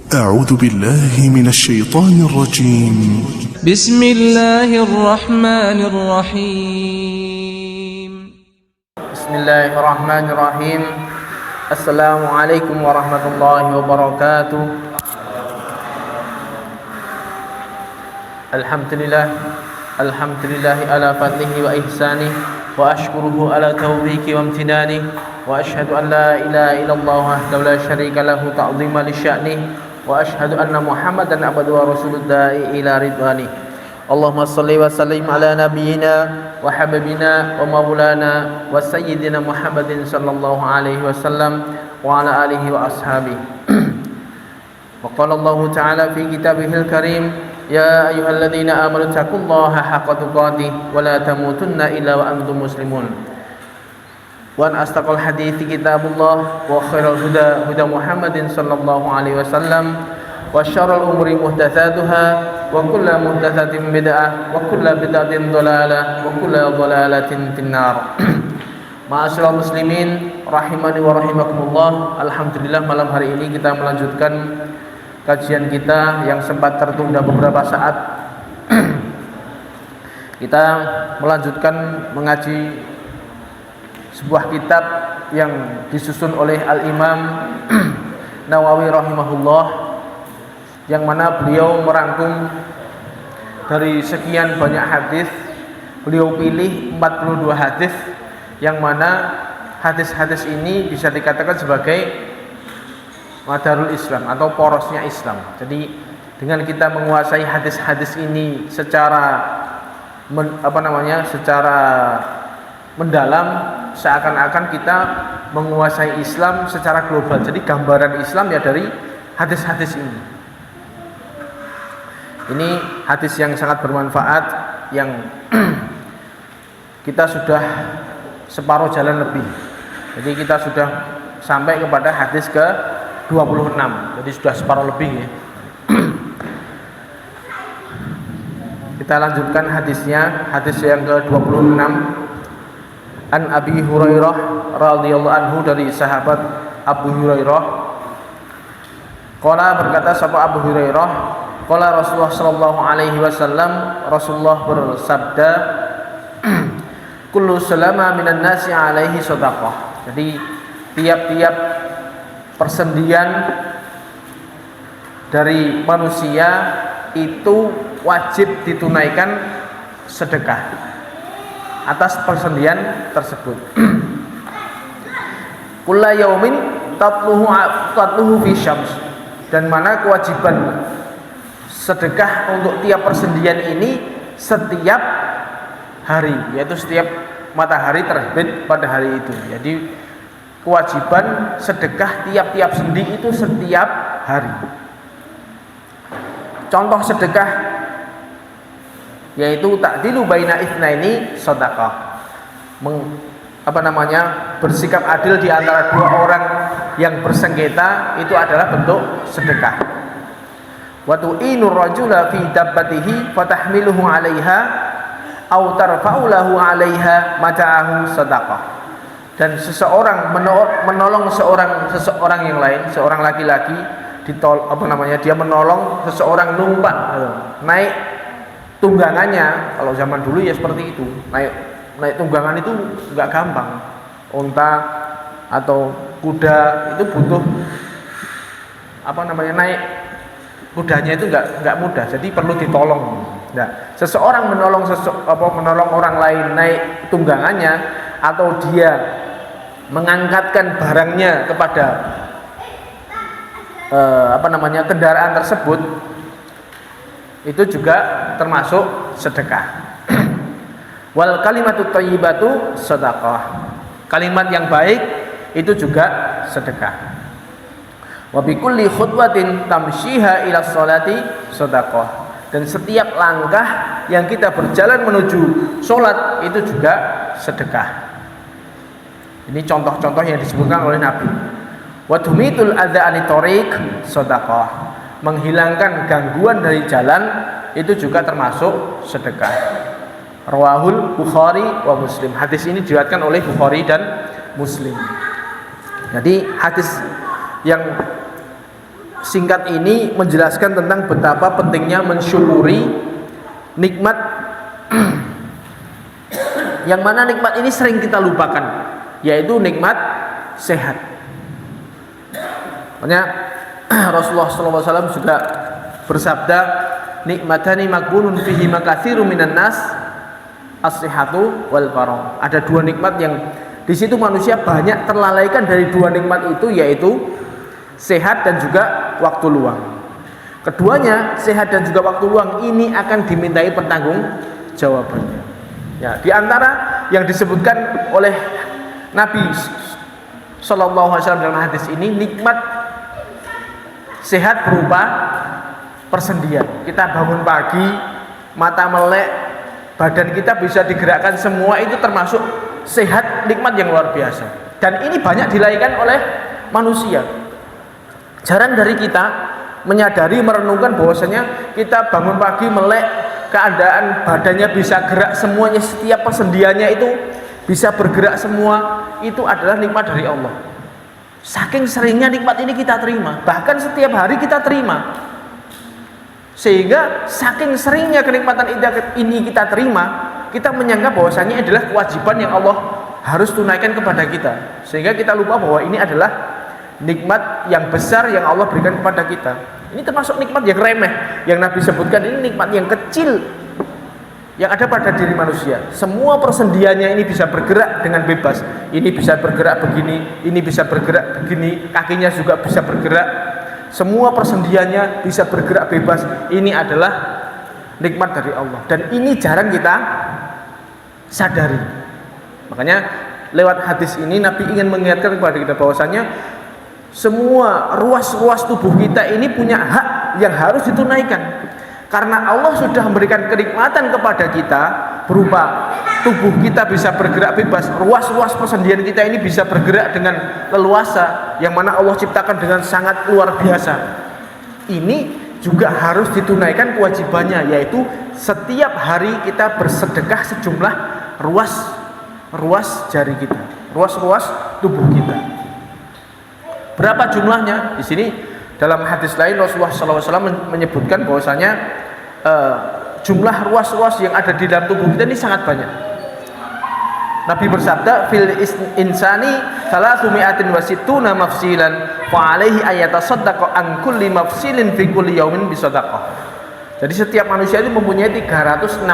أعوذ بالله من الشيطان الرجيم. بسم الله الرحمن الرحيم. بسم الله الرحمن الرحيم. السلام عليكم ورحمة الله وبركاته. الحمد لله على فضله وإحسانه وأشكره على توفيقه وامتنانه وأشهد أن لا إله إلا الله وحده لا شريك له تعظيما لشأنه وأشهد أن محمدا عبده ورسوله الداعي إلى رضوانه. اللهم صل وسلم على نبينا وحبيبنا ومولانا وسيدنا محمد صلى الله عليه وسلم وعلى آله وأصحابه. وقال الله تعالى في كتابه الكريم: يا أيها الذين آمنوا اتقوا الله حق تقاته ولا تموتن إلا وأنتم مسلمون. وأن أصدق الحديث كتاب الله وخير الهدى هدى محمد صلى الله عليه وسلم وشر الأمور محدثاتها وكل محدثة بدعة وكل بدعة ضلالة وكل ضلالة في النار. Ma'asyiral muslimin rahimani wa rahimakumullah. Alhamdulillah, malam hari ini kita melanjutkan kajian kita yang sempat tertunda beberapa saat. Kita melanjutkan mengaji sebuah kitab yang disusun oleh Al-Imam Nawawi rahimahullah, yang mana beliau merangkum dari sekian banyak hadis, beliau pilih 42 hadis, yang mana hadis-hadis ini bisa dikatakan sebagai madarul Islam atau porosnya Islam. Jadi dengan kita menguasai hadis-hadis ini secara secara mendalam, seakan-akan kita menguasai Islam secara global. Jadi gambaran Islam ya dari hadis-hadis ini. Ini hadis yang sangat bermanfaat, yang kita sudah separuh jalan lebih. Jadi kita sudah sampai kepada hadis ke 26. Jadi sudah separuh lebih ya. Kita lanjutkan hadisnya, hadis yang ke-26. An Abi Hurairah radhiyallahu anhu, dari sahabat Abu Hurairah. Qala, berkata sahabat Abu Hurairah, qala Rasulullah sallallahu alaihi wasallam, Rasulullah bersabda, kullu salama minan nasi alaihi shadaqah. Jadi tiap-tiap persendian dari manusia itu wajib ditunaikan sedekah atas persendian tersebut. Kulla yaumin tatluhu fi syams, dan mana kewajiban sedekah untuk tiap persendian ini setiap hari, yaitu setiap matahari terbit pada hari itu. Jadi kewajiban sedekah tiap-tiap sendi itu setiap hari. Contoh sedekah yaitu ta'dilu baina itsnaini shadaqah. Bersikap adil di antara dua orang yang bersengketa itu adalah bentuk sedekah. Wa tu'inur rajula fi dabbatihi fatahmiluhu 'alaiha aw tarfa'u lahu 'alaiha mata'ahu shadaqah. Dan seseorang menolong seseorang yang lain, seorang laki-laki dia menolong seseorang numpak, naik tunggangannya. Kalau zaman dulu ya seperti itu, naik tunggangan itu nggak gampang. Unta atau kuda itu butuh naik kudanya itu nggak mudah, jadi perlu ditolong. Nah, seseorang menolong orang lain naik tunggangannya, atau dia mengangkatkan barangnya kepada kendaraan tersebut, itu juga termasuk sedekah. Wal kalimatu thayyibatu shadaqah. Kalimat yang baik itu juga sedekah. Wa bi kulli khutwatin tamshiha ila sholati shadaqah. Dan setiap langkah yang kita berjalan menuju sholat itu juga sedekah. Ini contoh-contoh yang disebutkan oleh Nabi. Wa tumitul adza anitariq shadaqah. Menghilangkan gangguan dari jalan itu juga termasuk sedekah. Rawahul Bukhari wa Muslim. Hadis ini diriwayatkan oleh Bukhari dan Muslim. Jadi hadis yang singkat ini menjelaskan tentang betapa pentingnya mensyukuri nikmat yang mana nikmat ini sering kita lupakan, yaitu nikmat sehat. Makanya Rasulullah SAW juga bersabda, nikmatani makbunun fihi makatsiru minan nas, as-sihhatu wal faragh. Ada dua nikmat yang di situ manusia banyak terlalaikan dari dua nikmat itu, yaitu sehat dan juga waktu luang. Keduanya, sehat dan juga waktu luang ini akan dimintai pertanggungjawabannya. Ya, di antara yang disebutkan oleh Nabi Sallallahu Alaihi Wasallam dalam hadis ini, nikmat sehat berupa persendian. Kita bangun pagi, mata melek, badan kita bisa digerakkan, semua itu termasuk sehat, nikmat yang luar biasa. Dan ini banyak dilahirkan oleh manusia. Jarang dari kita menyadari, merenungkan bahwasanya kita bangun pagi melek, keadaan badannya bisa gerak semuanya, setiap persendiannya itu bisa bergerak semua, itu adalah nikmat dari Allah. Saking seringnya nikmat ini kita terima, bahkan setiap hari kita terima, sehingga saking seringnya kenikmatan ini kita terima, kita menyangka bahwasanya adalah kewajiban yang Allah harus tunaikan kepada kita, sehingga kita lupa bahwa ini adalah nikmat yang besar yang Allah berikan kepada kita. Ini termasuk nikmat yang remeh yang Nabi sebutkan, ini nikmat yang kecil yang ada pada diri manusia. Semua persendiannya ini bisa bergerak dengan bebas. Ini bisa bergerak begini, ini bisa bergerak begini, kakinya juga bisa bergerak. Semua persendiannya bisa bergerak bebas. Ini adalah nikmat dari Allah, dan ini jarang kita sadari. Makanya lewat hadis ini Nabi ingin mengingatkan kepada kita bahwasanya semua ruas-ruas tubuh kita ini punya hak yang harus ditunaikan. Karena Allah sudah memberikan kenikmatan kepada kita berupa tubuh kita bisa bergerak bebas, ruas-ruas persendian kita ini bisa bergerak dengan leluasa, yang mana Allah ciptakan dengan sangat luar biasa. Ini juga harus ditunaikan kewajibannya, yaitu setiap hari kita bersedekah sejumlah ruas jari kita, ruas-ruas tubuh kita. Berapa jumlahnya? Di sini dalam hadis lain Rasulullah SAW menyebutkan bahwasanya jumlah ruas-ruas yang ada di dalam tubuh kita ini sangat banyak. Nabi bersabda, fil insani 360 mafsilan fa alaihi ayatasaddaqa an kulli mafsilin fi kulli yaumin bisadaqah. Jadi setiap manusia itu mempunyai 360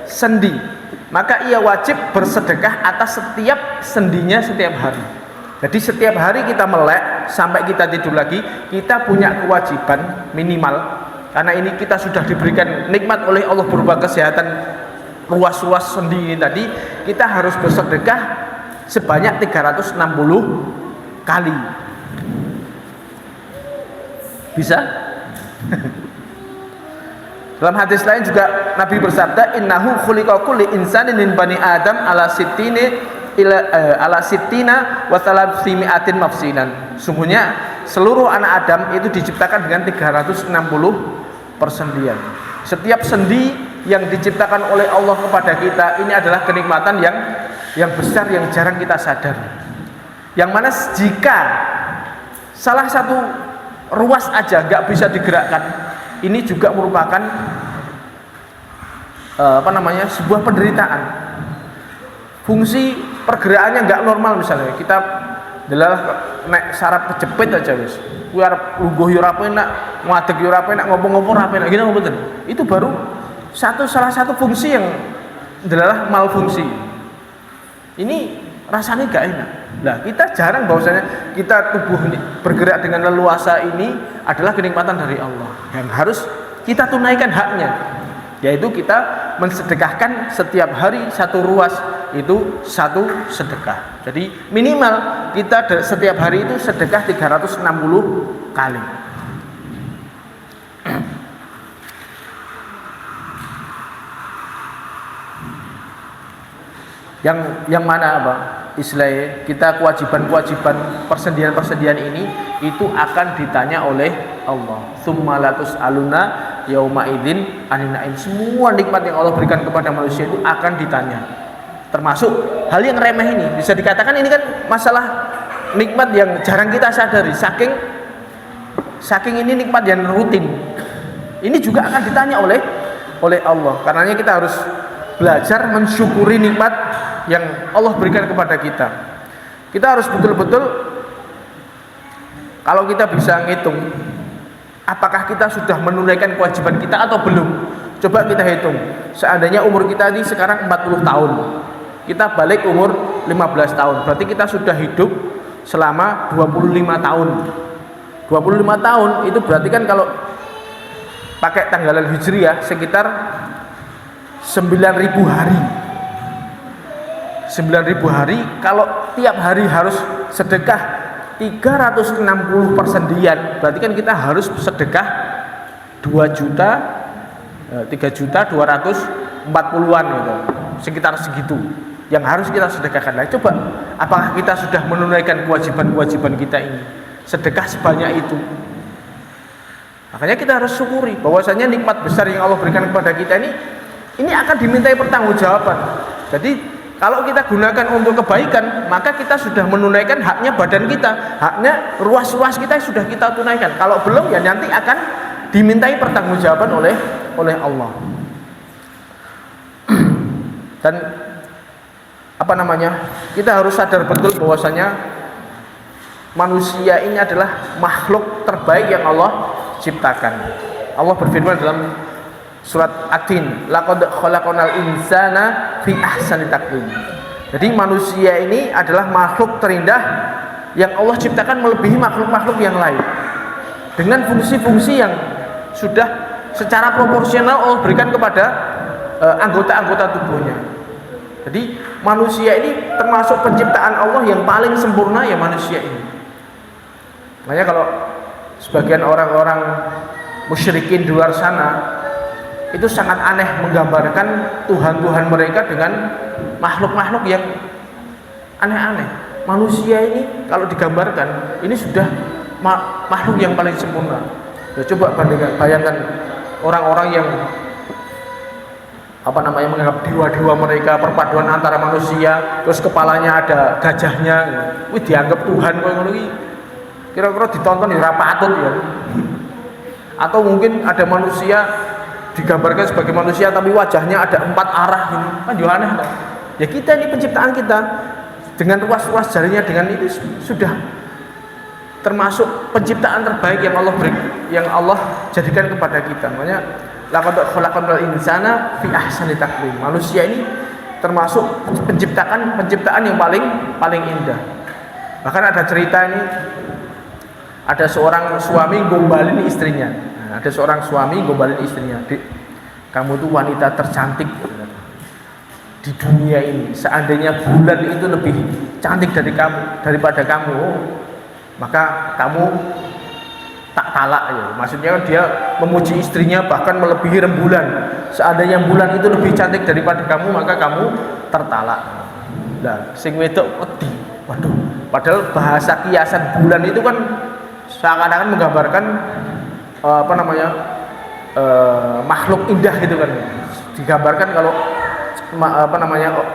sendi, maka ia wajib bersedekah atas setiap sendinya setiap hari. Jadi setiap hari kita melek sampai kita tidur lagi, kita punya kewajiban minimal, karena ini kita sudah diberikan nikmat oleh Allah berupa kesehatan ruas-ruas sendi ini tadi, kita harus bersedekah sebanyak 360 kali. Bisa? Dalam hadis lain juga Nabi bersabda, innahu khuliqa kulli insanin min bani adam ala sittina wa thalathimi'atin mafsilan. Sungguhnya seluruh anak Adam itu diciptakan dengan 360 persendian. Setiap sendi yang diciptakan oleh Allah kepada kita ini adalah kenikmatan yang besar yang jarang kita sadari. Yang mana jika salah satu ruas aja nggak bisa digerakkan, ini juga merupakan sebuah penderitaan. Fungsi pergerakannya nggak normal, misalnya kita adalah naik sarap kejepit aja wis, kuwi arep lungguh yo ora penak, ngadeg yo ora penak, ngopo-ngopo ora penak, gini ngopo. Itu baru salah satu fungsi yang adalah malfungsi. Ini rasanya gak enak. Nah, kita jarang bahwasanya kita tubuh bergerak dengan leluasa ini adalah kenikmatan dari Allah yang harus kita tunaikan haknya, yaitu kita mensedekahkan setiap hari satu ruas, itu satu sedekah. Jadi minimal kita setiap hari itu sedekah 360 kali. Yang mana apa? Istilahnya kita kewajiban persendian ini itu akan ditanya oleh Allah. Tsumma latus aluna yauma idzin anin na'im. Semua nikmat yang Allah berikan kepada manusia itu akan ditanya. Termasuk hal yang remeh ini, bisa dikatakan ini kan masalah nikmat yang jarang kita sadari, saking Saking ini nikmat yang rutin. Ini juga akan ditanya oleh Allah. Karenanya kita harus belajar mensyukuri nikmat yang Allah berikan kepada kita. Kita harus betul-betul, kalau kita bisa ngitung apakah kita sudah menunaikan kewajiban kita atau belum. Coba kita hitung. Seandainya umur kita ini sekarang 40 tahun, kita balik umur 15 tahun, berarti kita sudah hidup selama 25 tahun. 25 tahun itu berarti kan kalau pakai tanggalan hijriah sekitar 9.000 hari. 9.000 hari, kalau tiap hari harus sedekah 360 persendian, berarti kan kita harus sedekah 3.240.000-an gitu. Sekitar segitu yang harus kita sedekahkan. Nah, coba apakah kita sudah menunaikan kewajiban-kewajiban kita ini? Sedekah sebanyak itu. Makanya kita harus syukuri bahwasanya nikmat besar yang Allah berikan kepada kita ini akan dimintai pertanggungjawaban. Jadi kalau kita gunakan untuk kebaikan, maka kita sudah menunaikan haknya badan kita, haknya ruas-ruas kita sudah kita tunaikan. Kalau belum, ya nanti akan dimintai pertanggungjawaban oleh Allah. Dan kita harus sadar betul bahwasanya manusia ini adalah makhluk terbaik yang Allah ciptakan. Allah berfirman dalam surat At-Tin, laqad khalaqnal insana fi ahsani taqwim. Jadi manusia ini adalah makhluk terindah yang Allah ciptakan melebihi makhluk-makhluk yang lain, dengan fungsi-fungsi yang sudah secara proporsional Allah berikan kepada anggota-anggota tubuhnya. Jadi manusia ini termasuk penciptaan Allah yang paling sempurna, ya manusia ini. Makanya kalau sebagian orang-orang musyrikin di luar sana itu sangat aneh menggambarkan Tuhan-Tuhan mereka dengan makhluk-makhluk yang aneh-aneh. Manusia ini kalau digambarkan ini sudah makhluk yang paling sempurna. Ya, coba bayangkan orang-orang yang menganggap dewa-dewa mereka perpaduan antara manusia, terus kepalanya ada gajahnya, dianggap Tuhan kok. Kira-kira ditonton ora patut ya. Atau mungkin ada manusia digambarkan sebagai manusia tapi wajahnya ada 4 arah gitu. Kan juga aneh kan? Ya kita ini penciptaan kita dengan ruas-ruas jarinya, dengan itu sudah termasuk penciptaan terbaik yang Allah jadikan kepada kita. Makanya laqad khalaqnal insana fi ahsani taqwim. Manusia ini termasuk penciptaan yang paling indah. Bahkan ada cerita ini, ada seorang suami gombalin istrinya. Nah, ada seorang suami gombalin istrinya, "Dik, kamu tuh wanita tercantik di dunia ini. Seandainya bulan itu lebih cantik daripada kamu, maka kamu tak talak." Ya. Maksudnya kan dia memuji istrinya bahkan melebihi rembulan. Seandainya bulan itu lebih cantik daripada kamu, maka kamu tertalak. Nah, sing wedok wedi. Waduh, padahal bahasa kiasan bulan itu kan seakan-akan menggambarkan makhluk indah gitu kan. Digambarkan kalau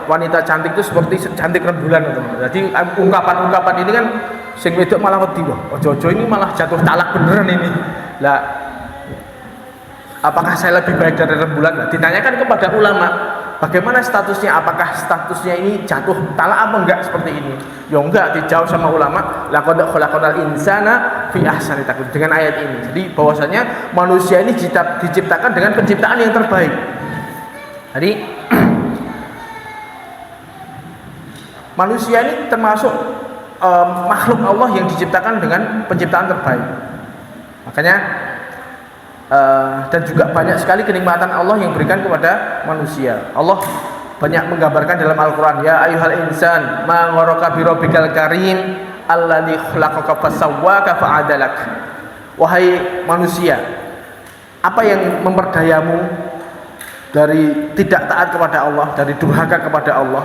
wanita cantik itu seperti cantik rembulan gitu. Jadi ungkapan-ungkapan ini kan sing wedok malah wedi, ojo-ojo ini malah jatuh talak beneran ini. Lah, apakah saya lebih baik dari rembulan? Nah, ditanyakan kepada ulama, bagaimana statusnya? Apakah statusnya ini jatuh talak apa enggak seperti ini? Ya enggak, dijawab sama ulama, laqad khalaqnal insana fi ahsani taqwim, dengan ayat ini. Jadi bahwasanya manusia ini diciptakan dengan penciptaan yang terbaik. Jadi manusia ini termasuk makhluk Allah yang diciptakan dengan penciptaan terbaik. Makanya dan juga banyak sekali kenikmatan Allah yang berikan kepada manusia. Allah banyak menggambarkan dalam Al-Quran, ya ayyuhal insan ma gharaka bi rabbikal karim alladzi khalaqaka fasawwaka fa'adalak. Wahai manusia, apa yang memperdayamu dari tidak taat kepada Allah, dari durhaka kepada Allah?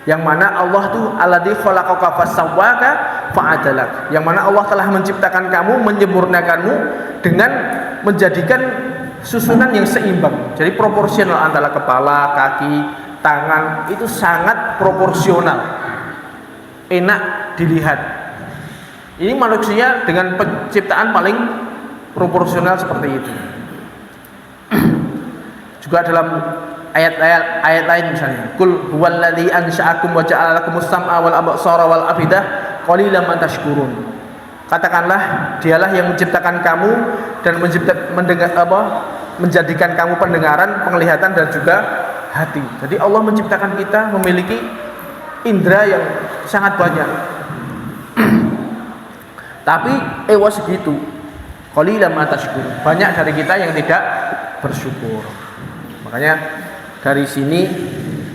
Yang mana Allah itu alladzi khalaqaka fasawwaka fa'adalak, yang mana Allah telah menciptakan kamu, menyempurnakanmu dengan menjadikan susunan yang seimbang. Jadi proporsional antara kepala, kaki, tangan, itu sangat proporsional, enak dilihat. Ini manusia dengan penciptaan paling proporsional seperti itu. Juga dalam ayat lain misalnya, Qul huwallazi ansha'akum wa ja'ala lakumus sam'a wal absara wal afidah qalilan ma tashkurun. Katakanlah, dialah yang menciptakan kamu dan menjadikan kamu pendengaran, penglihatan dan juga hati. Jadi Allah menciptakan kita memiliki indera yang sangat banyak. Tapi segitu. Qalilan ma tashkurun. Banyak dari kita yang tidak bersyukur. Makanya dari sini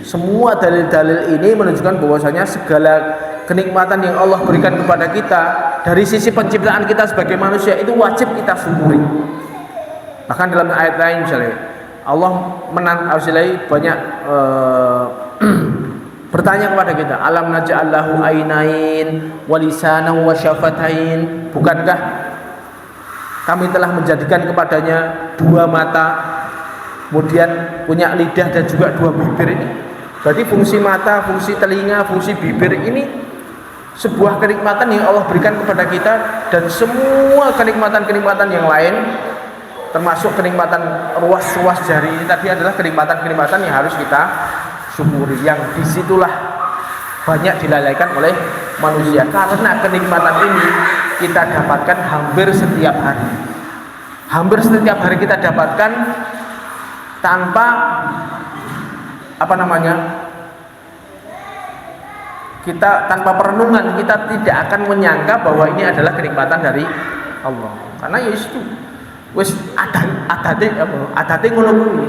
semua dalil-dalil ini menunjukkan bahwasanya segala kenikmatan yang Allah berikan kepada kita dari sisi penciptaan kita sebagai manusia itu wajib kita syukuri. Bahkan dalam ayat lain misalnya Allah banyak bertanya kepada kita, alam naj'allahu ainain wa lisanan wa syafatain, bukankah kami telah menjadikan kepadanya dua mata, kemudian punya lidah dan juga dua bibir. Ini berarti fungsi mata, fungsi telinga, fungsi bibir ini sebuah kenikmatan yang Allah berikan kepada kita. Dan semua kenikmatan-kenikmatan yang lain, termasuk kenikmatan ruas-ruas jari ini tadi, adalah kenikmatan-kenikmatan yang harus kita syukuri, yang disitulah banyak dilalaikan oleh manusia. Karena kenikmatan ini kita dapatkan hampir setiap hari. Hampir setiap hari kita dapatkan tanpa kita tanpa perenungan, kita tidak akan menyangka bahwa ini adalah kenikmatan dari Allah. Karena ya itu wis adate ngono kuwi.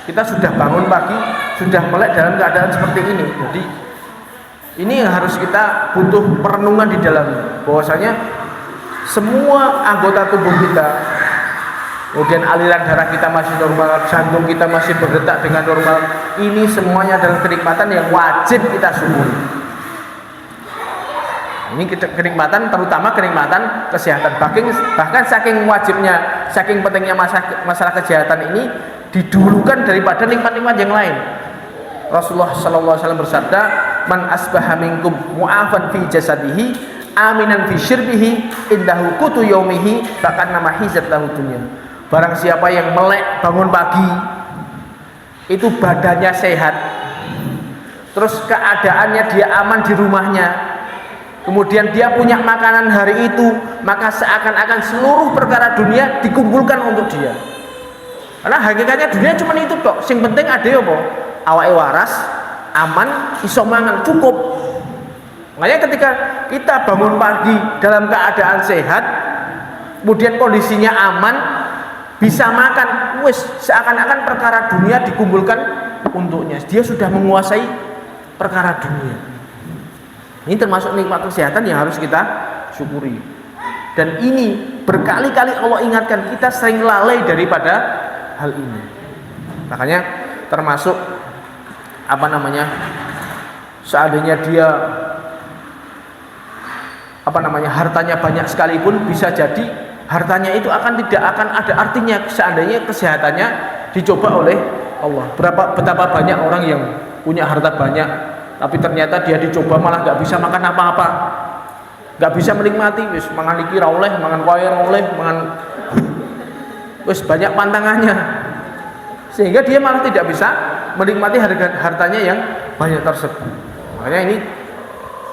Kita sudah bangun pagi, sudah melek dalam keadaan seperti ini. Jadi ini yang harus kita butuh perenungan di dalamnya, bahwasanya semua anggota tubuh kita, kemudian aliran darah kita masih normal, jantung kita masih berdetak dengan normal, ini semuanya adalah kenikmatan yang wajib kita syukuri. Ini kenikmatan, terutama kenikmatan kesehatan. Bahkan saking wajibnya, saking pentingnya masalah kesehatan ini didulukan daripada nikmat-nikmat yang lain. Rasulullah SAW bersabda, man asbaha minkum mu'afan fi jasadihi aminan fi syirbihi indahu kutu yaumihi bahkan nama hizat lahu dunya. Barang siapa yang melek bangun pagi itu badannya sehat, terus keadaannya dia aman di rumahnya, kemudian dia punya makanan hari itu, maka seakan-akan seluruh perkara dunia dikumpulkan untuk dia. Karena hakikatnya dunia cuma itu tok. Sing penting ada apa? Awake waras, aman, iso mangan, cukup. Makanya ketika kita bangun pagi dalam keadaan sehat, kemudian kondisinya aman, bisa makan, wis seakan-akan perkara dunia dikumpulkan untuknya. Dia sudah menguasai perkara dunia. Ini termasuk nikmat kesehatan yang harus kita syukuri. Dan ini berkali-kali Allah ingatkan, kita sering lalai daripada hal ini. Makanya termasuk seandainya dia hartanya banyak sekalipun, bisa jadi hartanya itu tidak akan ada artinya seandainya kesehatannya dicoba oleh Allah. Betapa banyak orang yang punya harta banyak, tapi ternyata dia dicoba malah nggak bisa makan apa-apa, nggak bisa menikmati, wis mangan iki ra oleh, mangan kowe ra oleh, mangan wis banyak pantangannya, sehingga dia malah tidak bisa menikmati hartanya yang banyak tersebut. Makanya ini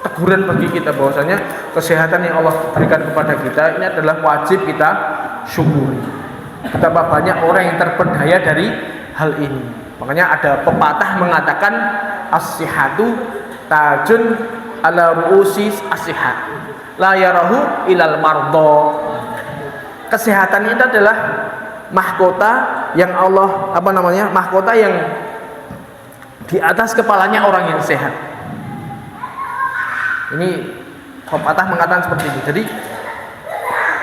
teguran bagi kita bahwasanya kesehatan yang Allah berikan kepada kita ini adalah wajib kita syukuri. Betapa banyak orang yang terpedaya dari hal ini. Makanya ada pepatah mengatakan as-sihhatu tajun ala ru'usi as-sihhat la yarahu ilal mardo. Kesehatan itu adalah mahkota yang Allah mahkota yang di atas kepalanya orang yang sehat. Ini pepatah mengatakan seperti itu. Jadi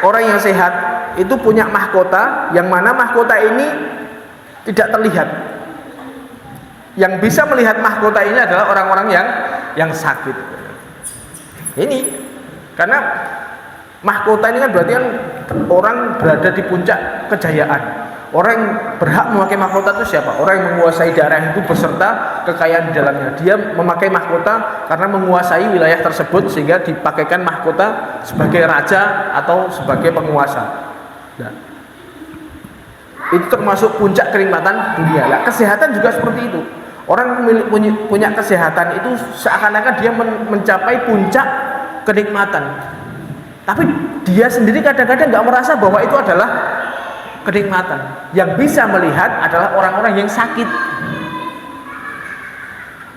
orang yang sehat itu punya mahkota, yang mana mahkota ini tidak terlihat. Yang bisa melihat mahkota ini adalah orang-orang yang sakit. Ini karena mahkota ini kan berarti kan orang berada di puncak kejayaan. Orang yang berhak memakai mahkota itu siapa? Orang yang menguasai daerah itu beserta kekayaan di dalamnya. Dia memakai mahkota karena menguasai wilayah tersebut sehingga dipakaikan mahkota sebagai raja atau sebagai penguasa. Nah, itu termasuk puncak kenikmatan dunia. Nah, kesehatan juga seperti itu. Orang punya kesehatan itu seakan-akan dia mencapai puncak kenikmatan. Tapi dia sendiri kadang-kadang nggak merasa bahwa itu adalah kenikmatan. Yang bisa melihat adalah orang-orang yang sakit.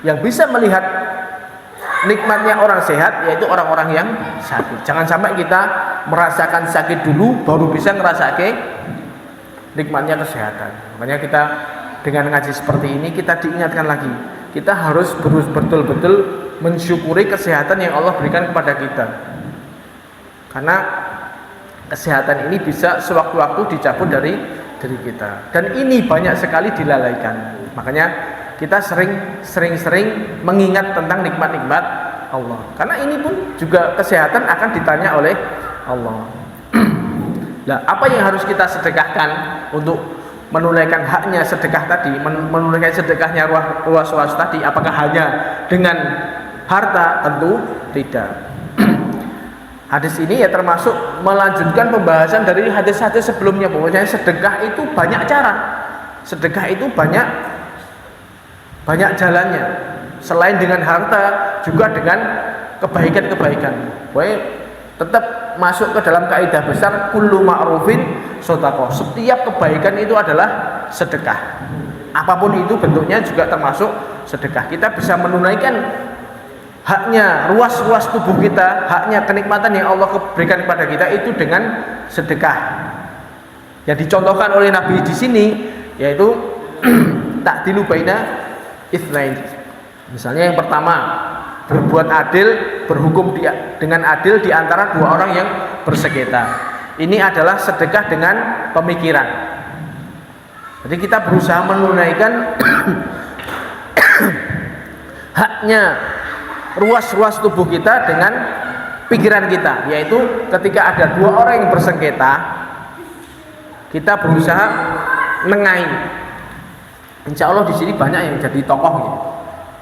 Yang bisa melihat nikmatnya orang sehat yaitu orang-orang yang sakit. Jangan sampai kita merasakan sakit dulu baru bisa ngerasakan nikmatnya kesehatan. Makanya kita dengan ngaji seperti ini kita diingatkan lagi. Kita harus betul-betul mensyukuri kesehatan yang Allah berikan kepada kita. Karena kesehatan ini bisa sewaktu-waktu dicabut dari diri kita, dan ini banyak sekali dilalaikan. Makanya kita sering mengingat tentang nikmat-nikmat Allah, karena ini pun juga kesehatan akan ditanya oleh Allah. Nah, apa yang harus kita sedekahkan untuk menunaikan haknya sedekah tadi, menunaikan sedekahnya ruas tadi? Apakah hanya dengan harta? Tentu tidak. Hadis ini ya termasuk melanjutkan pembahasan dari hadis-hadis sebelumnya, bahwasanya sedekah itu banyak cara, sedekah itu banyak jalannya. Selain dengan harta, juga dengan kebaikan-kebaikan. Pokoknya tetap masuk ke dalam kaidah besar kullu ma'rufin shadaqah. Setiap kebaikan itu adalah sedekah. Apapun itu bentuknya juga termasuk sedekah. Kita bisa menunaikan haknya ruas tubuh kita, haknya kenikmatan yang Allah berikan kepada kita itu dengan sedekah. Yang dicontohkan oleh Nabi di sini yaitu ta'dilu baina itsnain. Misalnya yang pertama, berbuat adil, berhukum dengan adil di antara dua orang yang bersengketa. Ini adalah sedekah dengan pemikiran. Jadi kita berusaha menunaikan haknya ruas tubuh kita dengan pikiran kita, yaitu ketika ada dua orang yang bersengketa, kita berusaha nengahi. Insya Allah di sini banyak yang jadi tokoh, ya.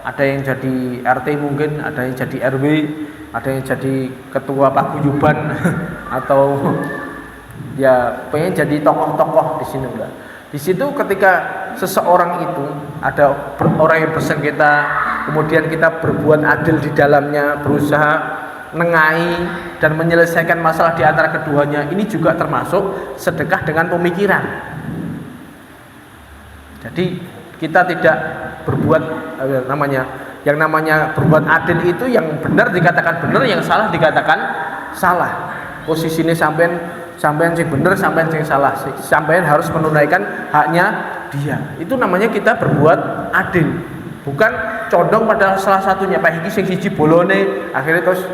Ada yang jadi RT mungkin, ada yang jadi RW, ada yang jadi ketua paguyuban atau ya pengen jadi tokoh-tokoh di sini enggak. Di situ ketika seseorang itu ada orang yang bersengketa, kemudian kita berbuat adil di dalamnya, berusaha nengahi dan menyelesaikan masalah di antara keduanya, ini juga termasuk sedekah dengan pemikiran. Jadi kita tidak berbuat yang namanya berbuat adil itu yang benar dikatakan benar, yang salah dikatakan salah. Posisinya sampean sing bener, sampean sing salah, sampean harus menunaikan haknya dia. Itu namanya kita berbuat adil, bukan condong pada salah satunya. Pak iki sing siji bolone akhirnya terus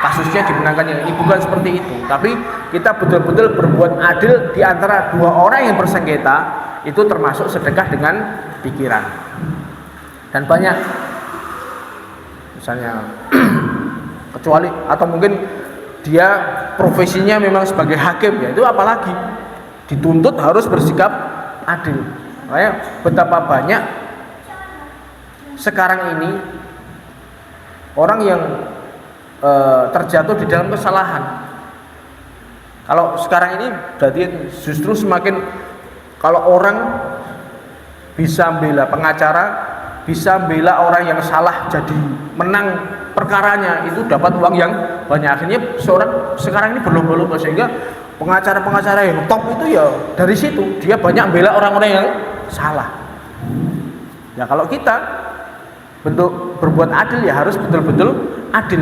kasusnya dimenangkan yang ini, bukan seperti itu. Tapi kita betul-betul berbuat adil di antara dua orang yang bersengketa, itu termasuk sedekah dengan pikiran. Dan banyak misalnya kecuali atau mungkin dia profesinya memang sebagai hakim, ya itu apalagi dituntut harus bersikap adil. Makanya betapa banyak sekarang ini orang yang terjatuh di dalam kesalahan. Kalau sekarang ini berarti justru semakin, kalau orang bisa membela pengacara, bisa membela orang yang salah jadi menang perkaranya, itu dapat uang yang banyak. Akhirnya sekarang ini berlomba-lomba, sehingga pengacara-pengacara yang top itu ya dari situ dia banyak membela orang-orang yang salah. Ya kalau kita bentuk berbuat adil ya harus betul-betul adil.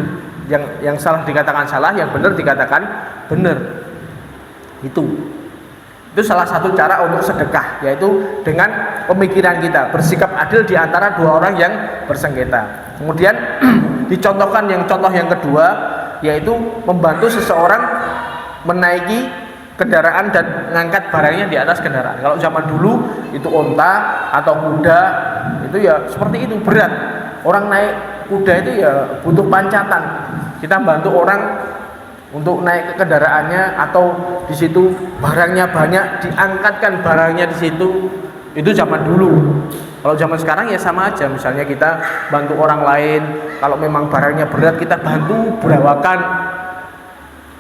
Yang salah dikatakan salah, yang benar dikatakan benar. Itu salah satu cara untuk sedekah, yaitu dengan pemikiran kita, bersikap adil di antara dua orang yang bersengketa. Kemudian dicontohkan contoh yang kedua, yaitu membantu seseorang menaiki kendaraan dan mengangkat barangnya di atas kendaraan. Kalau zaman dulu itu onta atau kuda, itu ya seperti itu, berat. Orang naik kuda itu ya butuh pancatan. Kita bantu orang untuk naik ke kendaraannya, atau di situ barangnya banyak, diangkatkan barangnya di situ. Itu zaman dulu. Kalau zaman sekarang ya sama aja. Misalnya kita bantu orang lain, kalau memang barangnya berat kita bantu berawakan,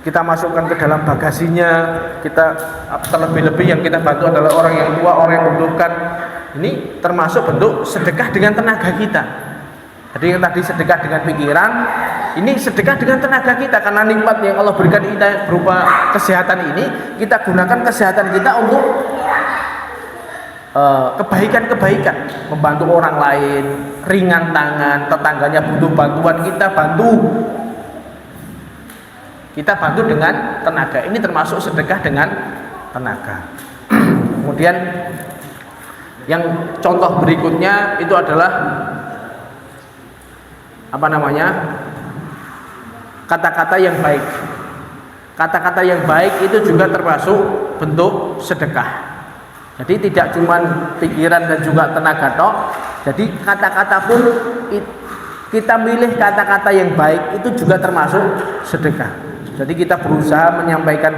kita masukkan ke dalam bagasinya. Kita terlebih-lebih yang kita bantu adalah orang yang tua, orang yang membutuhkan. Ini termasuk bentuk sedekah dengan tenaga kita. Jadi yang tadi sedekah dengan pikiran, ini sedekah dengan tenaga kita, karena nikmat yang Allah berikan kita berupa kesehatan ini, kita gunakan kesehatan kita untuk kebaikan-kebaikan, membantu orang lain, ringan tangan, tetangganya butuh bantuan, kita bantu dengan tenaga. Ini termasuk sedekah dengan tenaga. Kemudian yang contoh berikutnya itu adalah kata-kata yang baik. Kata-kata yang baik itu juga termasuk bentuk sedekah. Jadi tidak cuma pikiran dan juga tenaga tok. Jadi kata-kata pun kita milih kata-kata yang baik itu juga termasuk sedekah. Jadi kita berusaha menyampaikan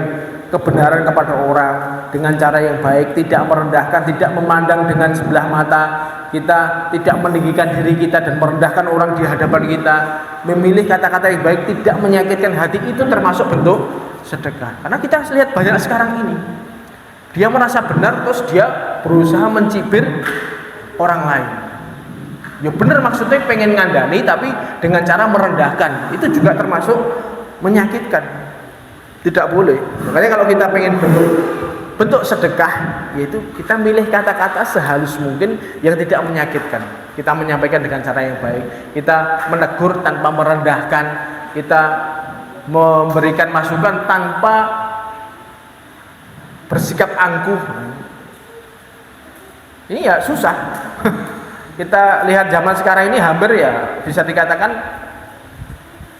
kebenaran kepada orang dengan cara yang baik, tidak merendahkan, tidak memandang dengan sebelah mata. Kita tidak meninggikan diri kita dan merendahkan orang di hadapan kita. Memilih kata-kata yang baik, tidak menyakitkan hati, itu termasuk bentuk sedekah. Karena kita lihat banyak sekarang ini, dia merasa benar terus dia berusaha mencibir orang lain. Ya benar, maksudnya pengen ngandani tapi dengan cara merendahkan, itu juga termasuk menyakitkan. Tidak boleh. Makanya kalau kita pengen bentuk sedekah, yaitu kita milih kata-kata sehalus mungkin yang tidak menyakitkan. Kita menyampaikan dengan cara yang baik, kita menegur tanpa merendahkan, kita memberikan masukan tanpa bersikap angkuh. Ini ya susah. Kita lihat zaman sekarang ini hampir ya bisa dikatakan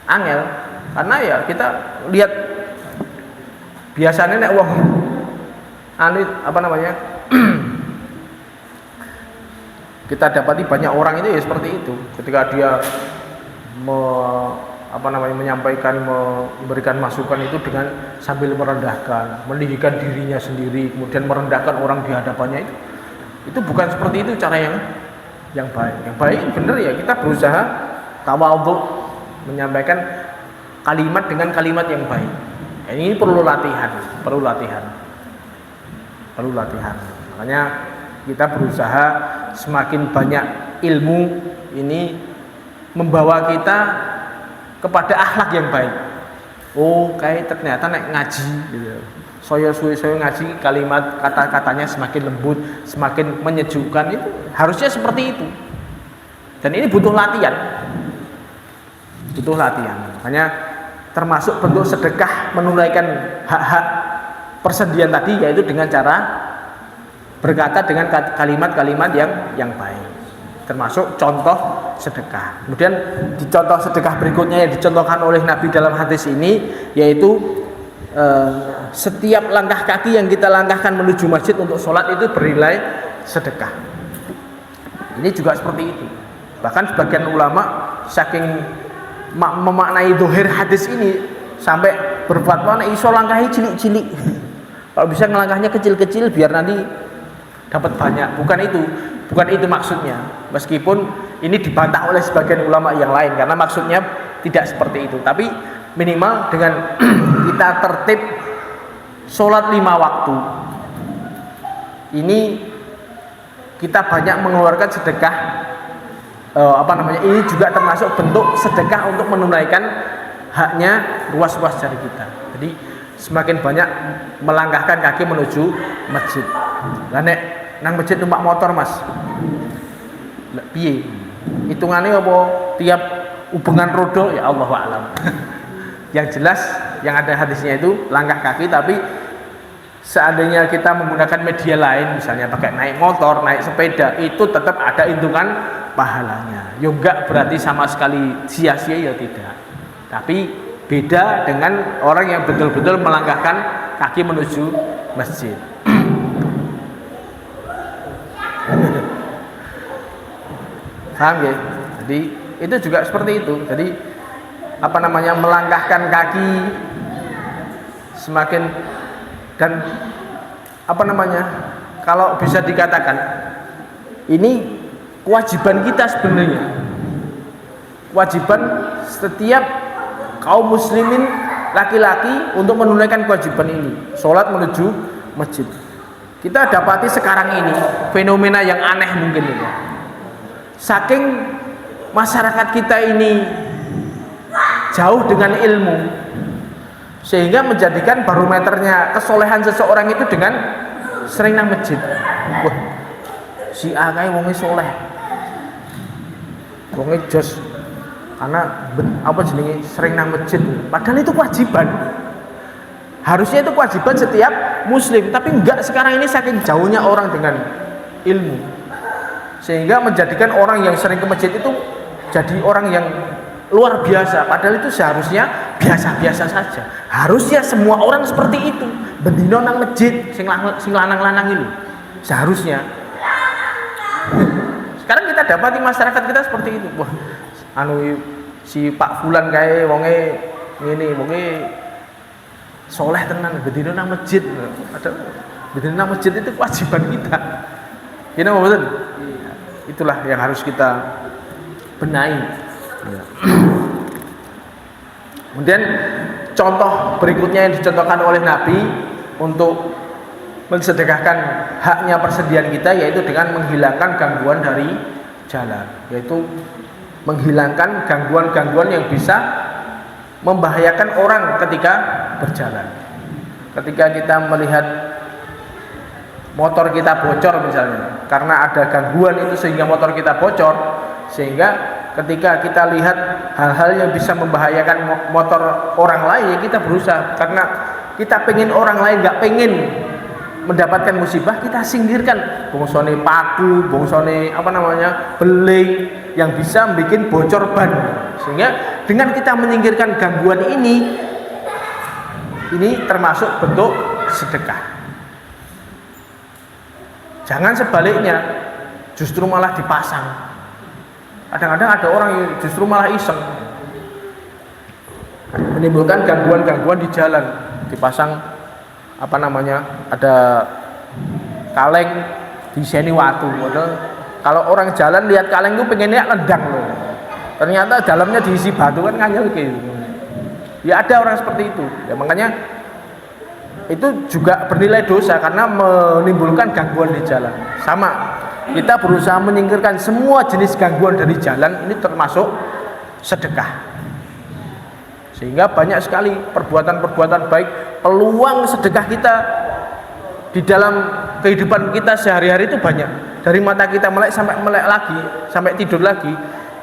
angel, karena ya kita lihat biasanya nek wong kita dapati banyak orang itu ya seperti itu. Ketika dia menyampaikan, memberikan masukan itu dengan sambil merendahkan, meninggikan dirinya sendiri, kemudian merendahkan orang di hadapannya, itu bukan seperti itu cara yang baik. Yang baik benar ya kita berusaha tawadhu, menyampaikan kalimat dengan kalimat yang baik. Ini perlu latihan. Makanya kita berusaha semakin banyak ilmu ini membawa kita kepada akhlak yang baik. Oh, kayak ternyata nek ngaji gitu. Saya ngaji, kalimat kata-katanya semakin lembut, semakin menyejukkan, itu harusnya seperti itu. Dan ini butuh latihan. Makanya termasuk bentuk sedekah menunaikan hak-hak persendian tadi, yaitu dengan cara berkata dengan kalimat-kalimat yang baik. Termasuk contoh sedekah. Kemudian di contoh sedekah berikutnya yang dicontohkan oleh Nabi dalam hadis ini, yaitu setiap langkah kaki yang kita langkahkan menuju masjid untuk sholat itu bernilai sedekah. Ini juga seperti itu. Bahkan sebagian ulama saking memaknai dohir hadis ini sampai berfatwa nek iso langkahi cilik-cilik. Kalau bisa ngelangkahnya kecil-kecil biar nanti dapat banyak. Bukan itu maksudnya. Meskipun ini dibantah oleh sebagian ulama yang lain karena maksudnya tidak seperti itu. Tapi minimal dengan kita tertib sholat 5 waktu ini kita banyak mengeluarkan sedekah. Ini juga termasuk bentuk sedekah untuk menunaikan haknya ruas-ruas jari kita. Jadi semakin banyak melangkahkan kaki menuju masjid. Lah nek nang masjid numpak motor Mas, piye hitungannya apa tiap hubungan roda, ya Allah a'lam. Yang jelas yang ada hadisnya itu langkah kaki, tapi seandainya kita menggunakan media lain, misalnya pakai naik motor, naik sepeda, itu tetap ada hitungan pahalanya. Ya enggak berarti sama sekali sia-sia, ya tidak. Tapi beda dengan orang yang betul-betul melangkahkan kaki menuju masjid. Paham ya? Jadi itu juga seperti itu. Jadi melangkahkan kaki semakin dan apa namanya? Kalau bisa dikatakan ini kewajiban kita sebenarnya. Kewajiban setiap kaum muslimin laki-laki untuk menunaikan kewajiban ini, sholat menuju masjid. Kita dapati sekarang ini fenomena yang aneh mungkin ini. Saking masyarakat kita ini jauh dengan ilmu, sehingga menjadikan barometernya kesolehan seseorang itu dengan sering nang masjid. Wah, si A kae wonge soleh, wonge jos, karena apa jenenge sering nang masjid. Padahal itu kewajiban. Harusnya itu kewajiban setiap muslim, tapi enggak, sekarang ini saking jauhnya orang dengan ilmu, sehingga menjadikan orang yang sering ke masjid itu jadi orang yang luar biasa. Padahal itu seharusnya biasa-biasa saja. Harusnya semua orang seperti itu. Bendino nang masjid, sing lanang-lanang ini. Seharusnya. Sekarang kita dapati masyarakat kita seperti itu. Wah, si Pak Fulan kae wonge ngene, wonge soleh tenan, bendino nang masjid. Bendino nang masjid itu kewajiban kita. Ini apa betul? Itulah yang harus kita benahi. Kemudian contoh berikutnya yang dicontohkan oleh Nabi untuk mensedekahkan haknya persediaan kita, yaitu dengan menghilangkan gangguan dari jalan, yaitu menghilangkan gangguan-gangguan yang bisa membahayakan orang ketika berjalan. Ketika kita melihat motor kita bocor misalnya, karena ada gangguan itu sehingga motor kita bocor, sehingga ketika kita lihat hal-hal yang bisa membahayakan motor orang lain, ya kita berusaha, karena kita pengen orang lain nggak pengen mendapatkan musibah, kita singkirkan bongsone paku, bongsone apa namanya beling yang bisa bikin bocor ban. Sehingga dengan kita menyingkirkan gangguan ini termasuk bentuk sedekah. Jangan sebaliknya, justru malah dipasang. Kadang-kadang ada orang yang justru malah iseng, menimbulkan gangguan-gangguan di jalan, dipasang apa namanya, ada kaleng diseni watu. Kalau orang jalan lihat kaleng itu pengennya nendang loh, ternyata dalamnya diisi batu, kan nganyel gitu. Ya ada orang seperti itu. Ya makanya itu juga bernilai dosa karena menimbulkan gangguan di jalan. Sama, kita berusaha menyingkirkan semua jenis gangguan dari jalan, ini termasuk sedekah. Sehingga banyak sekali perbuatan-perbuatan baik, peluang sedekah kita di dalam kehidupan kita sehari-hari itu banyak. Dari mata kita melek sampai melek lagi, sampai tidur lagi,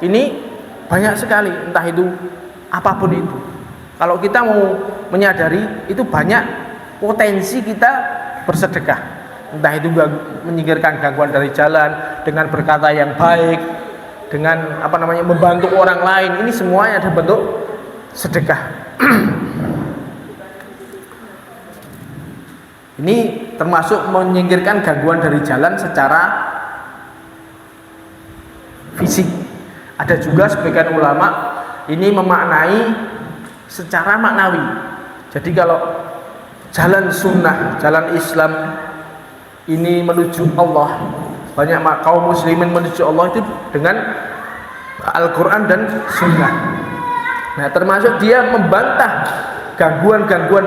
ini banyak sekali, entah itu apapun itu. Kalau kita mau menyadari, itu banyak potensi kita bersedekah. Entah itu menyingkirkan gangguan dari jalan dengan berkata yang baik, dengan apa namanya membantu orang lain, ini semuanya ada bentuk sedekah. Ini termasuk menyingkirkan gangguan dari jalan secara fisik. Ada juga sebagian ulama ini memaknai secara maknawi. Jadi kalau jalan sunnah, jalan Islam ini menuju Allah, banyak kaum muslimin menuju Allah itu dengan Al-Quran dan Sunnah. Nah, termasuk dia membantah gangguan-gangguan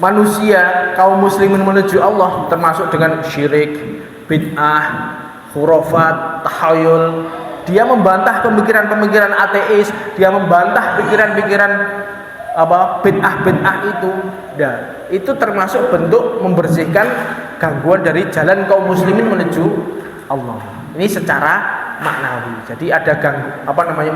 manusia kaum muslimin menuju Allah, termasuk dengan syirik, bid'ah, khurafat, tahayul. Dia membantah pemikiran-pemikiran ateis, dia membantah pikiran-pikiran bid'ah itu. Nah, itu termasuk bentuk membersihkan gangguan dari jalan kaum muslimin menuju Allah. Ini secara maknawi. Jadi ada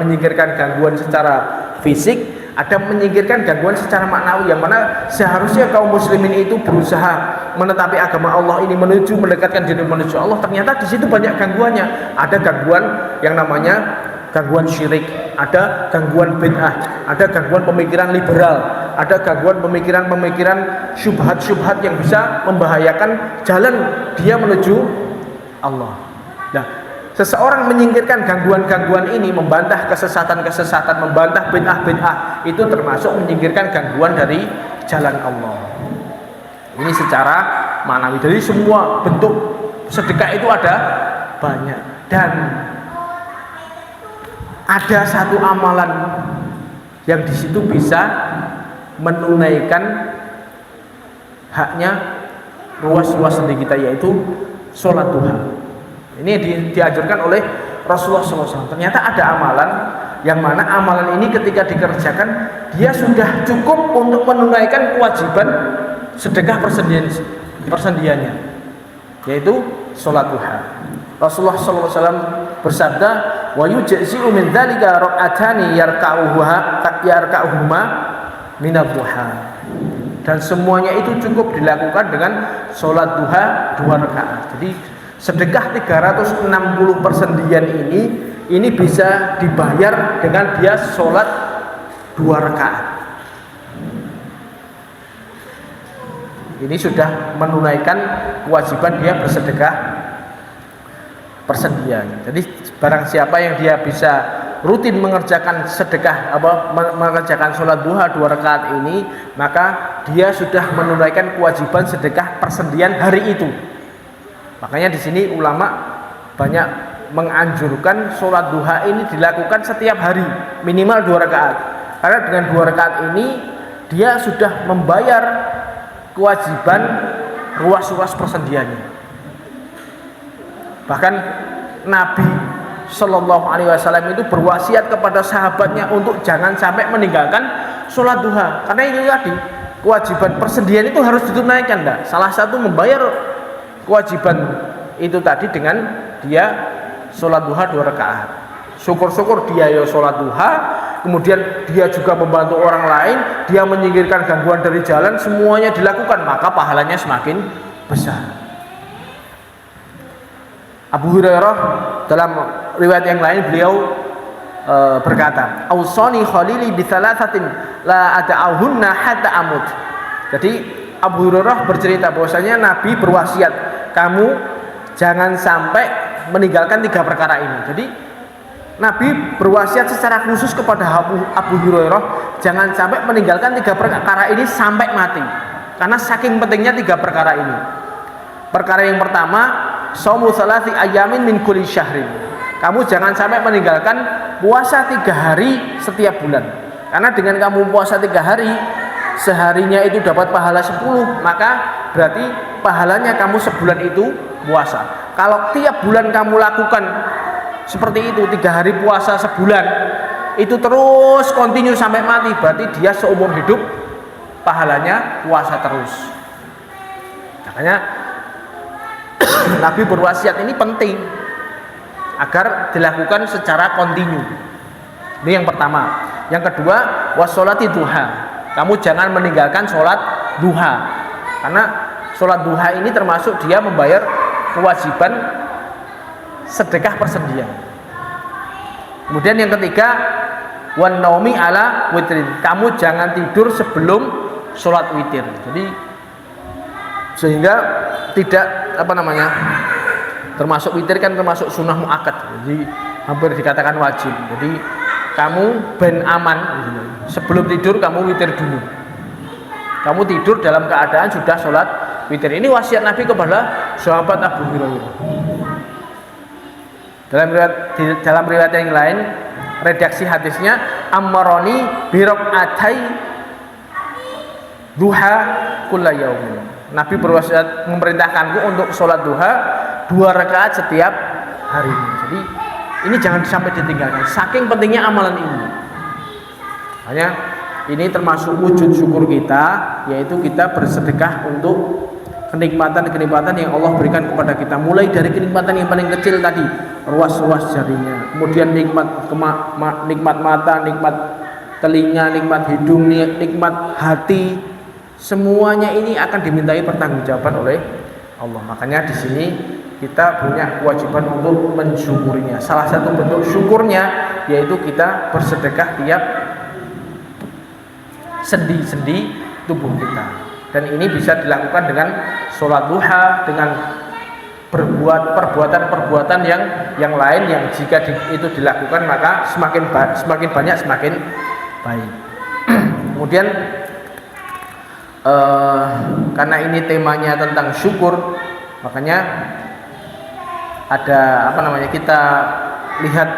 menyingkirkan gangguan secara fisik, ada menyingkirkan gangguan secara maknawi, yang mana seharusnya kaum muslimin itu berusaha menetapi agama Allah ini, mendekatkan diri menuju Allah. Ternyata di situ banyak gangguannya. Ada gangguan yang namanya gangguan syirik, ada gangguan bid'ah, ada gangguan pemikiran liberal, ada gangguan pemikiran-pemikiran syubhat-syubhat yang bisa membahayakan jalan dia menuju Allah. Nah, seseorang menyingkirkan gangguan-gangguan ini, membantah kesesatan-kesesatan, membantah bid'ah-bid'ah, itu termasuk menyingkirkan gangguan dari jalan Allah. Ini secara manawi. Jadi semua bentuk sedekah itu ada banyak, dan ada satu amalan yang di situ bisa menunaikan haknya ruas-ruas di kita, yaitu sholat duha. Ini dianjurkan oleh Rasulullah SAW. Ternyata ada amalan yang mana amalan ini ketika dikerjakan dia sudah cukup untuk menunaikan kewajiban sedekah persendiannya, yaitu sholat duha. Rasulullah SAW bersabda, wa yujzi'u min dzalika rak'atani yarka'uhuma minad duha. Dan semuanya itu cukup dilakukan dengan sholat duha 2 rakaat. Jadi sedekah 360 persendian ini bisa dibayar dengan dia sholat 2 rakaat. Ini sudah menunaikan kewajiban dia bersedekah persendian. Jadi barang siapa yang dia bisa rutin mengerjakan sedekah mengerjakan sholat duha 2 rakaat ini, maka dia sudah menunaikan kewajiban sedekah persendian hari itu. Makanya di sini ulama banyak menganjurkan sholat duha ini dilakukan setiap hari minimal 2 rakaat. Karena dengan 2 rakaat ini dia sudah membayar kewajiban ruas-ruas persendiannya. Bahkan Nabi Shallallahu Alaihi Wasallam itu berwasiat kepada sahabatnya untuk jangan sampai meninggalkan sholat duha, karena itu tadi kewajiban persendian itu harus ditunaikan. Salah satu membayar kewajiban itu tadi dengan dia sholat duha 2 rakaat. Syukur-syukur dia ya sholat duha, kemudian dia juga membantu orang lain, dia menyingkirkan gangguan dari jalan, semuanya dilakukan, maka pahalanya semakin besar. Abu Hurairah dalam riwayat yang lain beliau berkata, "Ausani khalili bi thalathatin la ad'ahunna hatta amut." Jadi Abu Hurairah bercerita bahwasanya Nabi berwasiat, kamu jangan sampai meninggalkan 3 perkara ini. Jadi Nabi berwasiat secara khusus kepada Abu Hurairah jangan sampai meninggalkan 3 perkara ini sampai mati, karena saking pentingnya 3 perkara ini. Perkara yang pertama, shaumu salasi ayamin min kulli syahrin. Kamu jangan sampai meninggalkan puasa 3 hari setiap bulan. Karena dengan kamu puasa 3 hari, seharinya itu dapat pahala 10, maka berarti pahalanya kamu sebulan itu puasa. Kalau tiap bulan kamu lakukan seperti itu, 3 hari puasa sebulan, itu terus kontinu sampai mati, berarti dia seumur hidup pahalanya puasa terus. Makanya Nabi berwasiat ini penting agar dilakukan secara kontinu. Ini yang pertama. Yang kedua, washolati duha. Kamu jangan meninggalkan sholat duha, karena sholat duha ini termasuk dia membayar kewajiban sedekah persendian. Kemudian yang ketiga, wan naumi ala witrin. Kamu jangan tidur sebelum sholat witir. Jadi sehingga tidak termasuk witir kan termasuk sunnah muakkad, jadi hampir dikatakan wajib. Jadi kamu ben aman, sebelum tidur kamu witir dulu. Kamu tidur dalam keadaan sudah sholat witir. Ini wasiat Nabi kepada sahabat Abu Hurairah. Dalam riwayat yang lain, redaksi hadisnya, ammaroni birok'atai duha kulla yaumin. Nabi berwasiat memerintahkanku untuk sholat duha 2 rakaat setiap hari. Jadi ini jangan sampai ditinggalkan, saking pentingnya amalan ini. Hanya ini termasuk wujud syukur kita, yaitu kita bersedekah untuk kenikmatan-kenikmatan yang Allah berikan kepada kita. Mulai dari kenikmatan yang paling kecil tadi, ruas-ruas jarinya, kemudian nikmat mata, nikmat telinga, nikmat hidung, nikmat hati. Semuanya ini akan dimintai pertanggungjawaban oleh Allah. Makanya di sini kita punya kewajiban untuk mensyukurinya. Salah satu bentuk syukurnya yaitu kita bersedekah tiap sendi-sendi tubuh kita. Dan ini bisa dilakukan dengan sholat duha, dengan berbuat perbuatan-perbuatan yang lain yang jika itu dilakukan maka semakin banyak semakin baik. Kemudian karena ini temanya tentang syukur, makanya ada kita lihat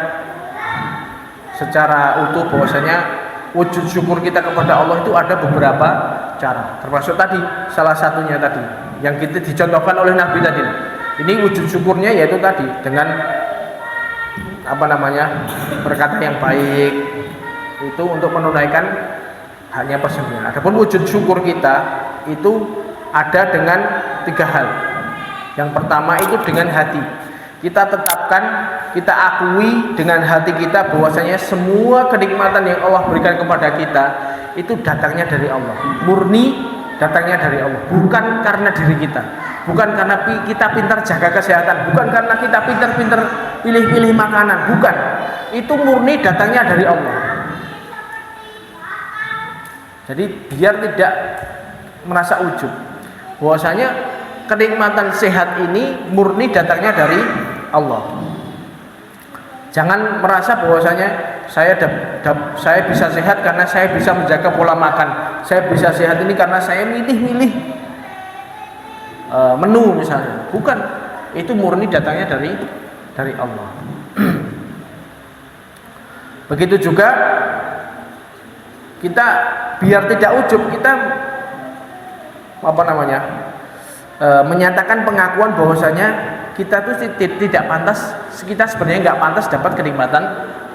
secara utuh bahwasanya wujud syukur kita kepada Allah itu ada beberapa cara. Termasuk tadi salah satunya tadi yang kita dicontohkan oleh Nabi tadi. Ini wujud syukurnya yaitu tadi dengan berkata yang baik, itu untuk menunaikan haknya persembahyangan. Adapun wujud syukur kita itu ada dengan 3 hal. Yang pertama itu dengan hati. Kita tetapkan, kita akui dengan hati kita bahwasanya semua kenikmatan yang Allah berikan kepada kita itu datangnya dari Allah, murni datangnya dari Allah, bukan karena diri kita, bukan karena kita pintar jaga kesehatan, bukan karena kita pintar pilih-pilih makanan, bukan. Itu murni datangnya dari Allah. Jadi biar tidak merasa ujub bahwasanya kenikmatan sehat ini murni datangnya dari Allah. Jangan merasa bahwasanya saya bisa sehat karena saya bisa menjaga pola makan. Saya bisa sehat ini karena saya milih-milih menu misalnya. Bukan, itu murni datangnya dari Allah. Begitu juga kita biar tidak ujub, kita menyatakan pengakuan bahwasanya kita tuh tidak pantas, kita sebenarnya nggak pantas dapat kenikmatan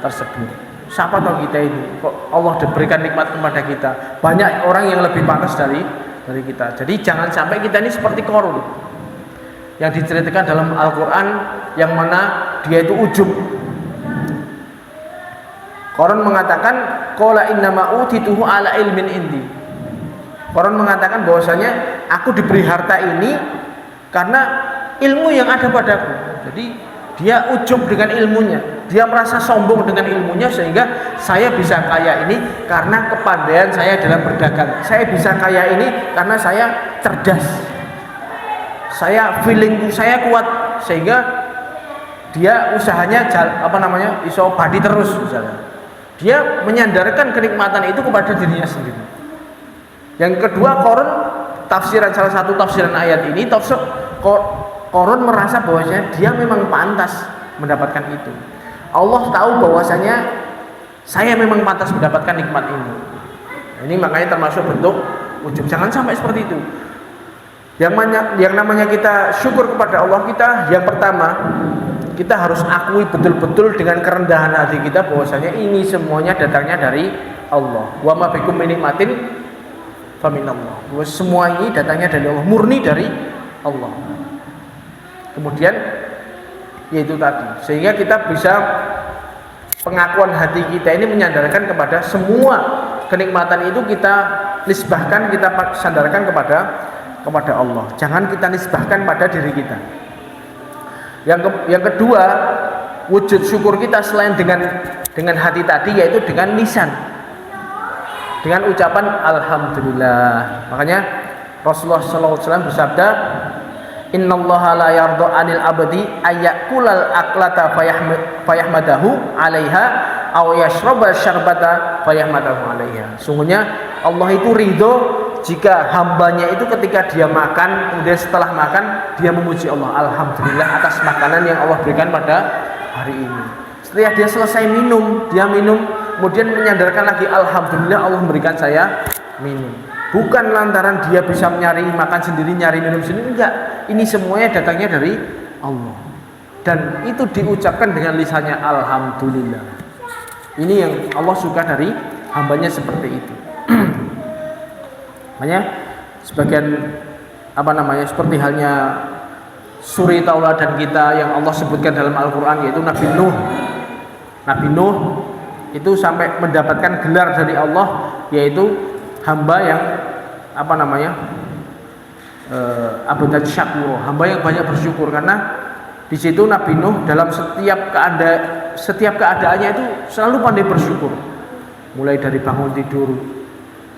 tersebut. Siapa tahu kita ini kok Allah berikan nikmat kepada kita, banyak orang yang lebih pantas dari kita. Jadi jangan sampai kita ini seperti Qarun yang diceritakan dalam Al-Quran, yang mana dia itu ujub. Qarun mengatakan qala innama utituhu ala ilmin indi. Qarun mengatakan bahwasanya aku diberi harta ini karena ilmu yang ada padaku. Jadi dia ujub dengan ilmunya, dia merasa sombong dengan ilmunya, sehingga saya bisa kaya ini karena kepandaian saya dalam berdagang. Saya bisa kaya ini karena saya cerdas, saya feeling saya kuat, sehingga dia usahanya iso badi terus misalnya. Dia menyandarkan kenikmatan itu kepada dirinya sendiri. Yang kedua, Qarun salah satu tafsiran ayat ini, Qarun merasa bahwasanya dia memang pantas mendapatkan itu. Allah tahu bahwasanya saya memang pantas mendapatkan nikmat ini. Ini makanya termasuk bentuk ujub. Jangan sampai seperti itu. Yang namanya kita syukur kepada Allah, kita yang pertama kita harus akui betul-betul dengan kerendahan hati kita bahwasanya ini semuanya datangnya dari Allah. Wa ma bikum min nikmatin faminallah. Semua ini datangnya dari Allah, murni dari Allah. Kemudian yaitu tadi, sehingga kita bisa pengakuan hati kita ini menyandarkan kepada semua kenikmatan itu kita nisbahkan, kita sandarkan kepada Allah. Jangan kita nisbahkan pada diri kita. Yang kedua, wujud syukur kita selain dengan hati tadi, yaitu dengan lisan, dengan ucapan alhamdulillah. Makanya Rasulullah SAW bersabda, innallaha la yardha 'anil abdi ayyakulal aklata fayahmadahu 'alaiha aw yashraba syarbata fayahmadahu 'alaiha. Sungguhnya Allah itu ridho jika hambanya itu ketika dia makan, kemudian setelah makan dia memuji Allah, alhamdulillah atas makanan yang Allah berikan pada hari ini. Setelah dia selesai minum, dia minum kemudian menyandarkan lagi, alhamdulillah Allah memberikan saya minum. Bukan lantaran dia bisa nyari makan sendiri, nyari minum sendiri, enggak. Ini semuanya datangnya dari Allah. Dan itu diucapkan dengan lisannya alhamdulillah. Ini yang Allah suka dari hambanya seperti itu. Makanya sebagian seperti halnya suri tauladan kita yang Allah sebutkan dalam Al-Quran, yaitu Nabi Nuh. Nabi Nuh itu sampai mendapatkan gelar dari Allah, yaitu hamba yang abdan syakur, hamba yang banyak bersyukur. Karena di situ Nabi Nuh dalam setiap keadaannya itu selalu pandai bersyukur, mulai dari bangun tidur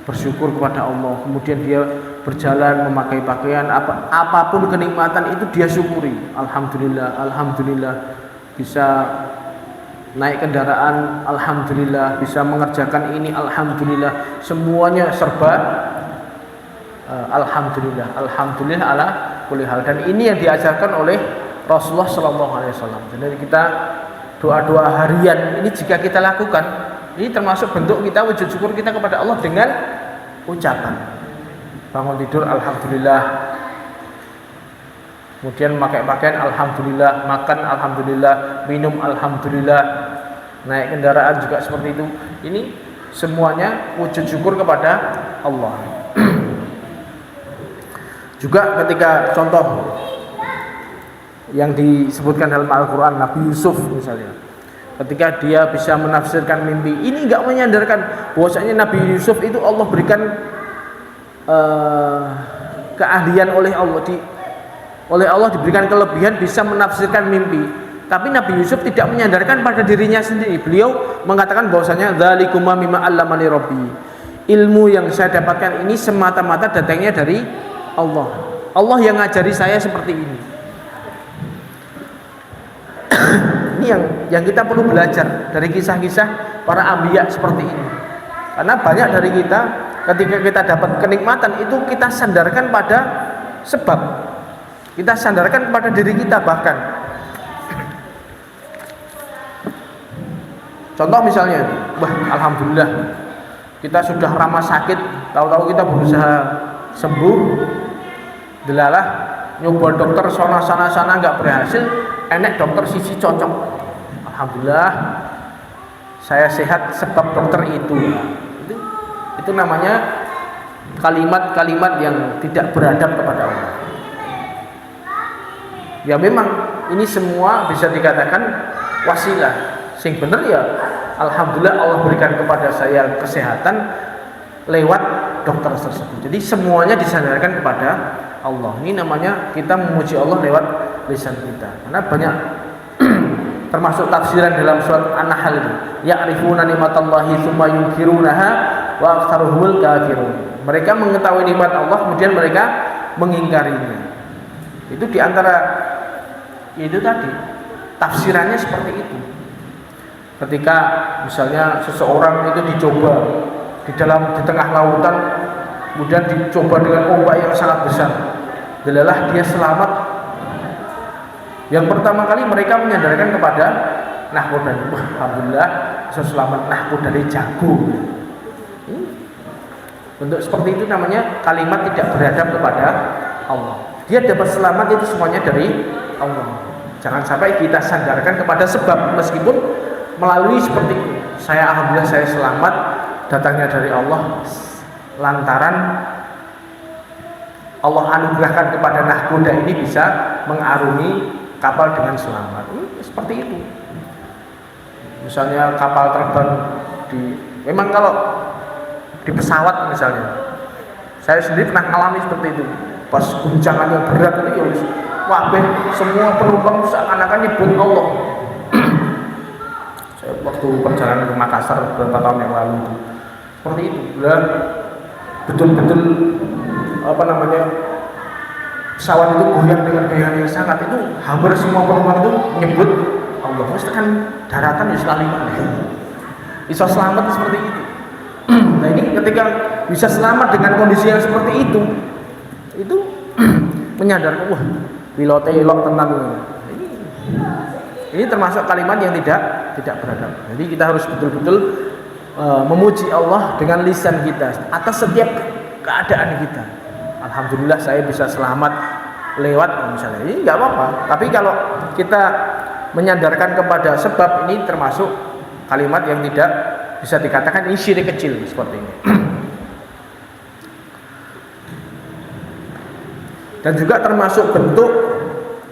bersyukur kepada Allah, kemudian dia berjalan memakai pakaian, apapun kenikmatan itu dia syukuri, alhamdulillah, bisa naik kendaraan, alhamdulillah, bisa mengerjakan ini, alhamdulillah, semuanya serba alhamdulillah, alhamdulillah ala kulli hal. Dan ini yang diajarkan oleh Rasulullah sallallahu alaihi wasallam. Jadi kita doa-doa harian ini jika kita lakukan, ini termasuk bentuk kita wujud syukur kita kepada Allah dengan ucapan. Bangun tidur alhamdulillah. Kemudian pakai pakaian alhamdulillah, makan alhamdulillah, minum alhamdulillah, naik kendaraan juga seperti itu. Ini semuanya wujud syukur kepada Allah. Juga ketika contoh yang disebutkan dalam Al-Quran, Nabi Yusuf misalnya, ketika dia bisa menafsirkan mimpi, ini enggak menyandarkan bahwasanya Nabi Yusuf itu Allah berikan keahlian oleh Allah diberikan kelebihan bisa menafsirkan mimpi. Tapi Nabi Yusuf tidak menyandarkan pada dirinya sendiri. Beliau mengatakan bahwasanya dzalikumma mimma 'allamani rabbi. Ilmu yang saya dapatkan ini semata-mata datangnya dari Allah. Allah yang ngajari saya seperti ini. Ini yang kita perlu belajar dari kisah-kisah para anbiya seperti ini. Karena banyak dari kita ketika kita dapat kenikmatan itu kita sandarkan pada sebab. Kita sandarkan pada diri kita bahkan. Contoh misalnya, alhamdulillah kita sudah ramah sakit, tahu-tahu kita berusaha sembuh, delalah nyoba dokter sana nggak berhasil, enek dokter sisi cocok. Alhamdulillah saya sehat sebab dokter itu. Itu namanya kalimat-kalimat yang tidak beradab kepada Allah. Ya memang ini semua bisa dikatakan wasilah. Sing bener ya alhamdulillah Allah berikan kepada saya kesehatan lewat dokter tersebut. Jadi semuanya disandarkan kepada Allah. Ini namanya kita memuji Allah lewat lisan kita. Karena banyak termasuk tafsiran dalam surat An-Nahl itu, ya'rifuna nikmatallahi tsumma yunkirunaha wa aktsaruhumul kafirun. Mereka mengetahui nikmat Allah kemudian mereka mengingkarinya. Itu diantara itu tadi tafsirannya seperti itu. Ketika misalnya seseorang itu dicoba di tengah lautan, kemudian dicoba dengan ombak yang sangat besar, delalah dia selamat. Yang pertama kali mereka menyandarkan kepada nahkoda. Alhamdulillah saya selamat, nahkoda jago. Bentuk seperti itu namanya kalimat tidak beradab kepada Allah. Dia dapat selamat itu semuanya dari Allah. Jangan sampai kita sandarkan kepada sebab, meskipun melalui seperti itu. Alhamdulillah saya selamat datangnya dari Allah lantaran Allah anugerahkan kepada nahkoda ini bisa mengarungi kapal dengan selamat. Seperti itu. Misalnya kapal terbang memang kalau di pesawat misalnya, saya sendiri pernah mengalami seperti itu. Pas guncangan yang berat itu ya semua penumpang seakan-akan nyebut Allah. Saya waktu perjalanan ke Makassar beberapa tahun yang lalu itu seperti itu. Betul-betul pesawat itu goyang dengan gaya yang sangat, itu hampir semua penumpang itu menyebut Allah. Terus kan daratan ya sekali bisa selamat seperti itu. Nah ini ketika bisa selamat dengan kondisi yang seperti itu menyadarkan pilote elok tentang ini termasuk kalimat yang tidak beradab. Jadi kita harus betul-betul memuji Allah dengan lisan kita atas setiap keadaan kita. Alhamdulillah saya bisa selamat lewat misalnya, ini nggak apa-apa. Tapi kalau kita menyandarkan kepada sebab, ini termasuk kalimat yang tidak bisa dikatakan ini syirik kecil seperti ini. Dan juga termasuk bentuk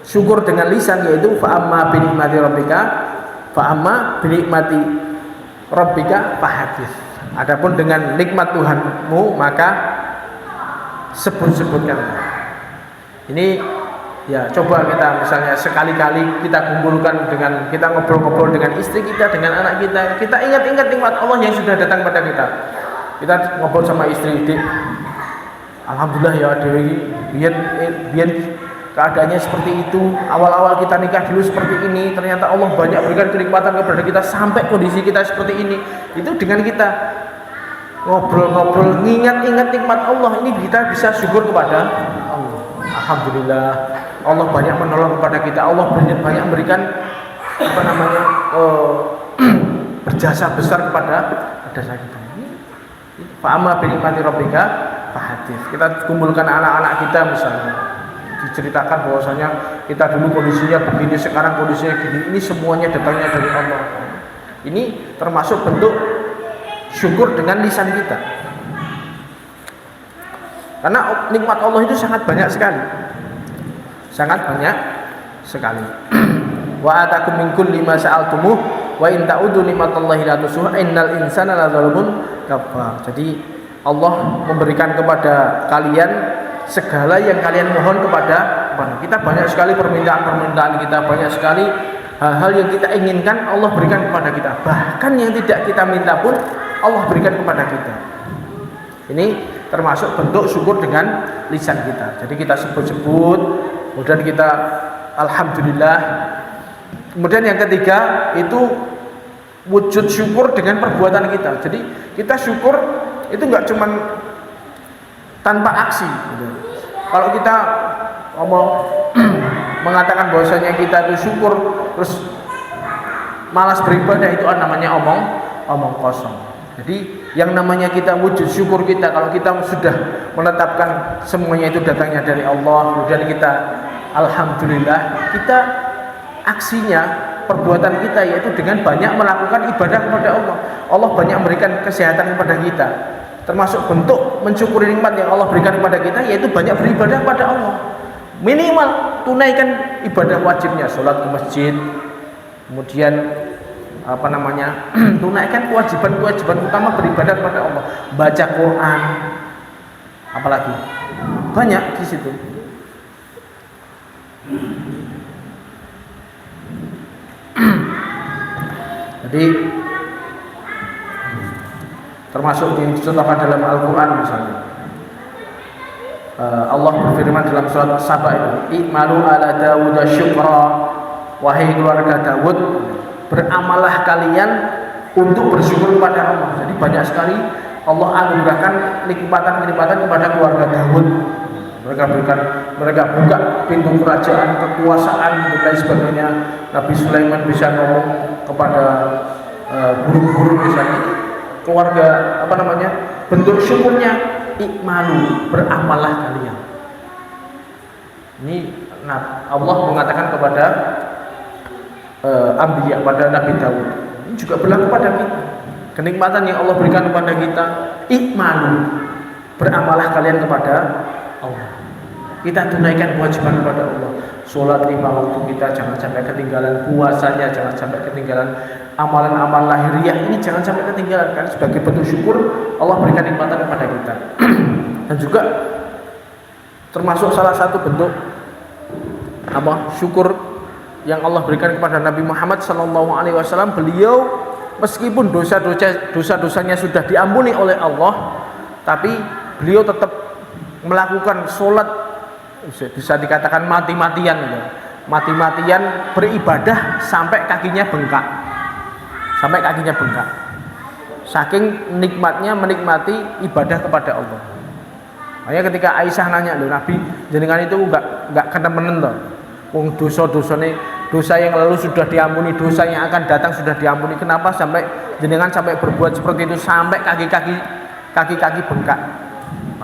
syukur dengan lisan, yaitu fa'amma binikmati rabbika fahadits. Adapun dengan nikmat Tuhanmu maka sebut-sebutkan. Ini ya coba kita misalnya sekali-kali kita kumpulkan dengan kita ngobrol-ngobrol dengan istri kita, dengan anak kita, kita ingat-ingat nikmat Allah yang sudah datang pada kita. Kita ngobrol sama istri, Dik, alhamdulillah ya Dewi, biar keadaannya seperti itu. Awal-awal kita nikah dulu seperti ini, ternyata Allah banyak berikan kenikmatan kepada kita sampai kondisi kita seperti ini. Itu dengan kita ngobrol-ngobrol, ingat-ingat nikmat Allah, ini kita bisa syukur kepada Allah. Alhamdulillah, Allah banyak menolong kepada kita, Allah banyak memberikan berjasa besar kepada saya kita. Fa'amma bi nikmati rabbika fahadits. Kita kumpulkan anak-anak kita misalnya, diceritakan bahwasanya kita dulu kondisinya begini, sekarang kondisinya gini. Ini semuanya datangnya dari Allah. Ini termasuk bentuk syukur dengan lisan kita. Karena nikmat Allah itu sangat banyak sekali. Sangat banyak sekali. Wa atakum min kulli ma sa'altumuh wa in ta'udu nikmatallahi la tusuha innal insana ladzalumun kafar. Jadi Allah memberikan kepada kalian segala yang kalian mohon kepada kita. Banyak sekali permintaan kita, banyak sekali hal-hal yang kita inginkan Allah berikan kepada kita. Bahkan yang tidak kita minta pun Allah berikan kepada kita. Ini termasuk bentuk syukur dengan lisan kita. Jadi kita sebut-sebut, kemudian kita alhamdulillah. Kemudian yang ketiga itu wujud syukur dengan perbuatan kita. Jadi kita syukur itu enggak cuman tanpa aksi gitu. Kalau kita mengatakan bahwasanya kita itu syukur terus malas beribadah, itu namanya omong kosong. Jadi yang namanya kita wujud syukur kita, kalau kita sudah menetapkan semuanya itu datangnya dari Allah, kemudian kita alhamdulillah, kita aksinya, perbuatan kita yaitu dengan banyak melakukan ibadah kepada Allah. Allah banyak memberikan kesehatan kepada kita. Termasuk bentuk mensyukuri nikmat yang Allah berikan kepada kita yaitu banyak beribadah kepada Allah. Minimal tunaikan ibadah wajibnya, sholat ke masjid, kemudian tunaikan kewajiban utama beribadah kepada Allah, baca Quran, apalagi banyak di situ. Jadi termasuk dicontohkan dalam Al-Quran misalnya, Allah berfirman dalam surat Saba itu, "I'malu ala Dawud syukra", wahai keluarga Dawud, beramalah kalian untuk bersyukur kepada Allah. Jadi banyak sekali Allah anugerahkan nikmatan-nikmatan kepada keluarga Dawud. Mereka buka pintu kerajaan, kekuasaan dan lain sebagainya. Nabi Sulaiman bisa ngomong kepada burung-burung misalnya. Keluarga bentuk syukurnya ikmalu, beramalah kalian. Ini Allah mengatakan kepada Anbiya, pada Nabi Daud. Ini juga berlaku pada kita. Kenikmatan yang Allah berikan kepada kita, ikmalu, beramalah kalian kepada Allah. Kita tunaikan kewajiban kepada Allah. Sholat 5 waktu kita jangan sampai ketinggalan, puasanya jangan sampai ketinggalan, amalan-amalan lahiriah ini jangan sampai ketinggalan, kan sebagai bentuk syukur Allah berikan nikmatan kepada kita. Dan juga termasuk salah satu bentuk syukur yang Allah berikan kepada Nabi Muhammad SAW. Beliau meskipun dosa-dosanya sudah diampuni oleh Allah, tapi beliau tetap melakukan sholat, bisa dikatakan mati-matian beribadah sampai kakinya bengkak, saking nikmatnya menikmati ibadah kepada Allah. Makanya ketika Aisyah nanya, "Loh Nabi, jenengan itu enggak kenemenen toh? Wong dosa yang lalu sudah diampuni, dosa yang akan datang sudah diampuni, kenapa jenengan sampai berbuat seperti itu sampai kaki-kaki bengkak?"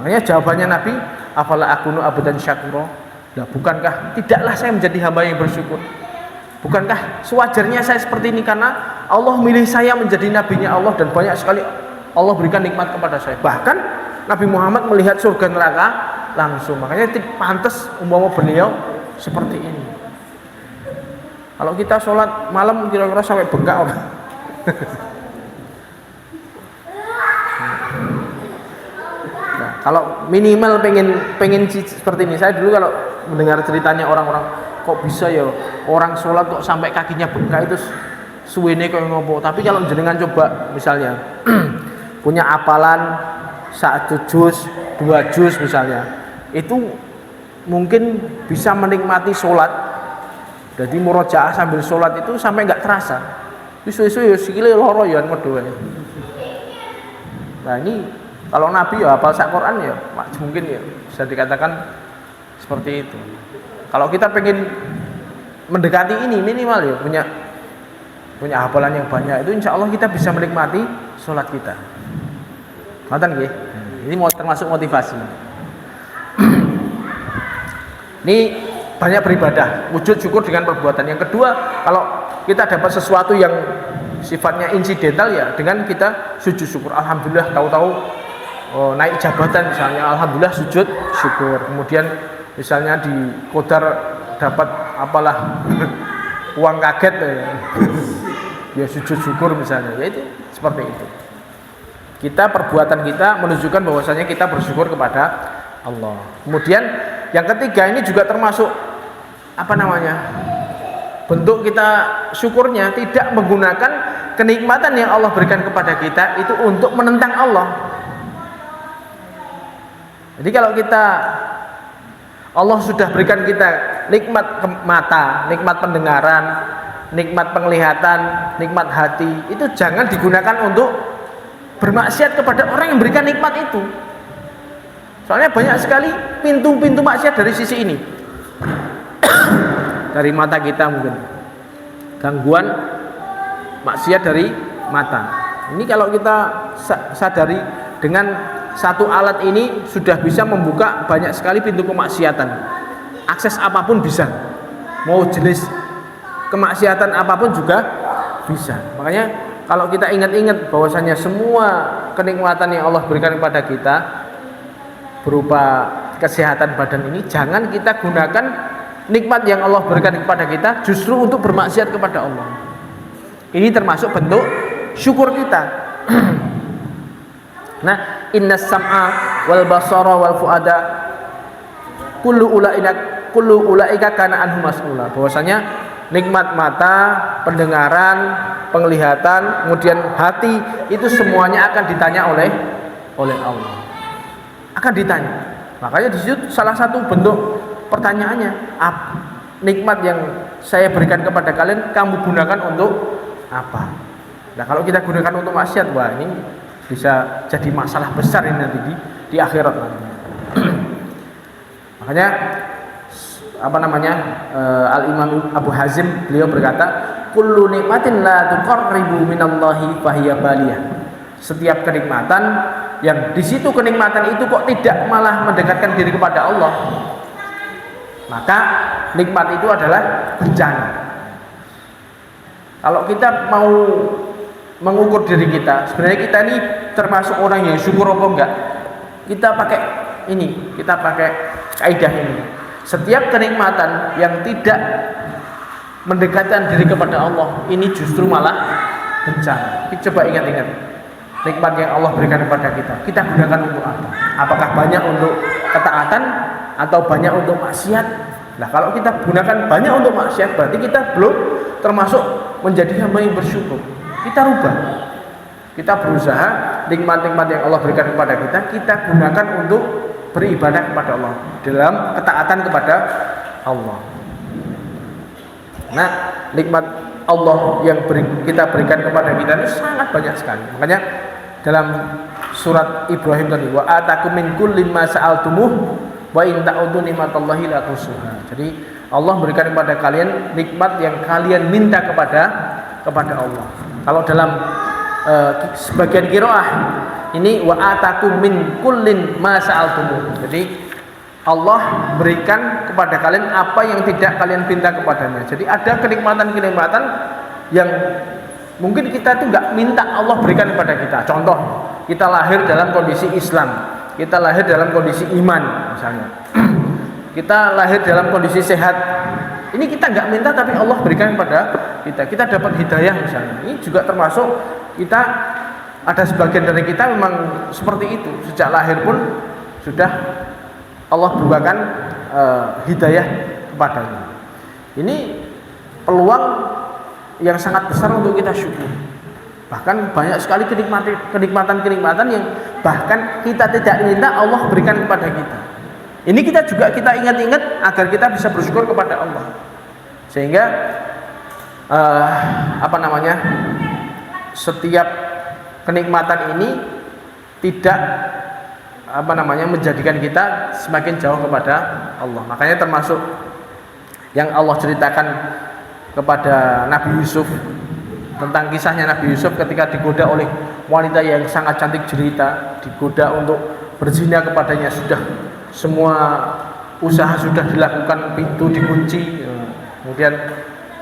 Makanya jawabannya Nabi, "Afala akunu abdan syakura?" Nah, bukankah tidaklah saya menjadi hamba yang bersyukur? Bukankah sewajarnya saya seperti ini, karena Allah milih saya menjadi nabinya Allah dan banyak sekali Allah berikan nikmat kepada saya. Bahkan Nabi Muhammad melihat surga neraka langsung. Makanya pantas umpama beliau seperti ini. Kalau kita sholat malam kira-kira sampai bengkak orang. Kalau minimal pengen seperti ini. Saya dulu kalau mendengar ceritanya orang-orang, kok bisa ya orang sholat kok sampai kakinya bengkak, itu suwene kayak ngopo. Tapi kalau jenengan coba misalnya punya apalan 1 juz, 2 juz misalnya, itu mungkin bisa menikmati sholat. Jadi murojaah sambil sholat itu sampai nggak terasa. Isu-isu ya sikile loro ya medhoe. Nah ini kalau Nabi ya hafal sak Quran ya mungkin ya bisa dikatakan seperti itu. Kalau kita pengen mendekati ini minimal ya punya hafalan yang banyak, itu insya Allah kita bisa menikmati sholat kita. Ngoten nggih. Ini termasuk motivasi. Ini banyak beribadah, wujud syukur dengan perbuatan. Yang kedua, kalau kita dapat sesuatu yang sifatnya insidental ya dengan kita sujud syukur. Alhamdulillah, tahu-tahu naik jabatan misalnya, alhamdulillah sujud syukur. Kemudian misalnya di Qadar dapat apalah uang kaget ya sujud syukur misalnya. Ya itu seperti itu. Kita perbuatan kita menunjukkan bahwasanya kita bersyukur kepada Allah. Kemudian yang ketiga ini juga termasuk bentuk kita syukurnya tidak menggunakan kenikmatan yang Allah berikan kepada kita itu untuk menentang Allah. Jadi kalau Allah sudah berikan kita nikmat mata, nikmat pendengaran, nikmat penglihatan, nikmat hati, itu jangan digunakan untuk bermaksiat kepada orang yang berikan nikmat itu. Soalnya banyak sekali pintu-pintu maksiat dari sisi ini. Dari mata kita mungkin gangguan maksiat dari mata. Ini kalau kita sadari dengan satu alat ini sudah bisa membuka banyak sekali pintu kemaksiatan. Akses apapun bisa. Mau jenis kemaksiatan apapun juga bisa. Makanya kalau kita ingat-ingat bahwasanya semua kenikmatan yang Allah berikan kepada kita berupa kesehatan badan ini, jangan kita gunakan nikmat yang Allah berikan kepada kita justru untuk bermaksiat kepada Allah. Ini termasuk bentuk syukur kita. Nah, innas sam'a wal basara wal fuada kullu ulaika kana anhu mas'ula. Bahwasanya nikmat mata, pendengaran, penglihatan, kemudian hati itu semuanya akan ditanya oleh Allah. Akan ditanya. Makanya di situ salah satu bentuk pertanyaannya, nikmat yang saya berikan kepada kalian kamu gunakan untuk apa? Nah, kalau kita gunakan untuk maksiat, wah ini bisa jadi masalah besar ini nanti di akhirat nanti. Makanya Al-Imam Abu Hazim beliau berkata, kullu nikmatin la tuqarribu minallahi fahiya baliyah. Setiap kenikmatan yang di situ kenikmatan itu kok tidak malah mendekatkan diri kepada Allah, maka nikmat itu adalah bencana. Kalau kita mau mengukur diri kita, sebenarnya kita ini termasuk orang yang syukur apa enggak? Kita pakai kaidah ini. Setiap kenikmatan yang tidak mendekatkan diri kepada Allah, ini justru malah bencana. Kita coba ingat-ingat. Nikmat yang Allah berikan kepada kita gunakan untuk apa? Apakah banyak untuk ketaatan atau banyak untuk maksiat? Nah, kalau kita gunakan banyak untuk maksiat, berarti kita belum termasuk menjadi hamba yang bersyukur. Kita rubah. Kita berusaha nikmat-nikmat yang Allah berikan kepada kita gunakan untuk beribadah kepada Allah dalam ketaatan kepada Allah. Nah, nikmat Allah yang kita berikan kepada kita ini sangat banyak sekali. Makanya dalam surat Ibrahim tadi, wa atakum min kulli ma sa'altumuh wa in ta'udu nikmatallahi la tuhsuha. Jadi Allah berikan kepada kalian nikmat yang kalian minta kepada Allah. Kalau dalam sebagian qiraah ini wa atakum min kullin ma sa'altumuh. Jadi Allah berikan kepada kalian apa yang tidak kalian minta kepadanya. Jadi ada kenikmatan-kenikmatan yang mungkin kita itu nggak minta Allah berikan kepada kita. Contoh, kita lahir dalam kondisi Islam, kita lahir dalam kondisi iman misalnya, kita lahir dalam kondisi sehat. Ini kita nggak minta tapi Allah berikan kepada kita. Kita dapat hidayah misalnya. Ini juga termasuk kita, ada sebagian dari kita memang seperti itu. Sejak lahir pun sudah Allah bukakan hidayah kepadanya. Ini peluang yang sangat besar untuk kita syukur. Bahkan banyak sekali kenikmatan-kenikmatan yang bahkan kita tidak minta Allah berikan kepada kita. Ini kita ingat-ingat agar kita bisa bersyukur kepada Allah. Sehingga setiap kenikmatan ini tidak menjadikan kita semakin jauh kepada Allah. Makanya termasuk yang Allah ceritakan kepada Nabi Yusuf, tentang kisahnya Nabi Yusuf ketika digoda oleh wanita yang sangat cantik jelita, digoda untuk berzina kepadanya, sudah semua usaha sudah dilakukan, pintu dikunci, kemudian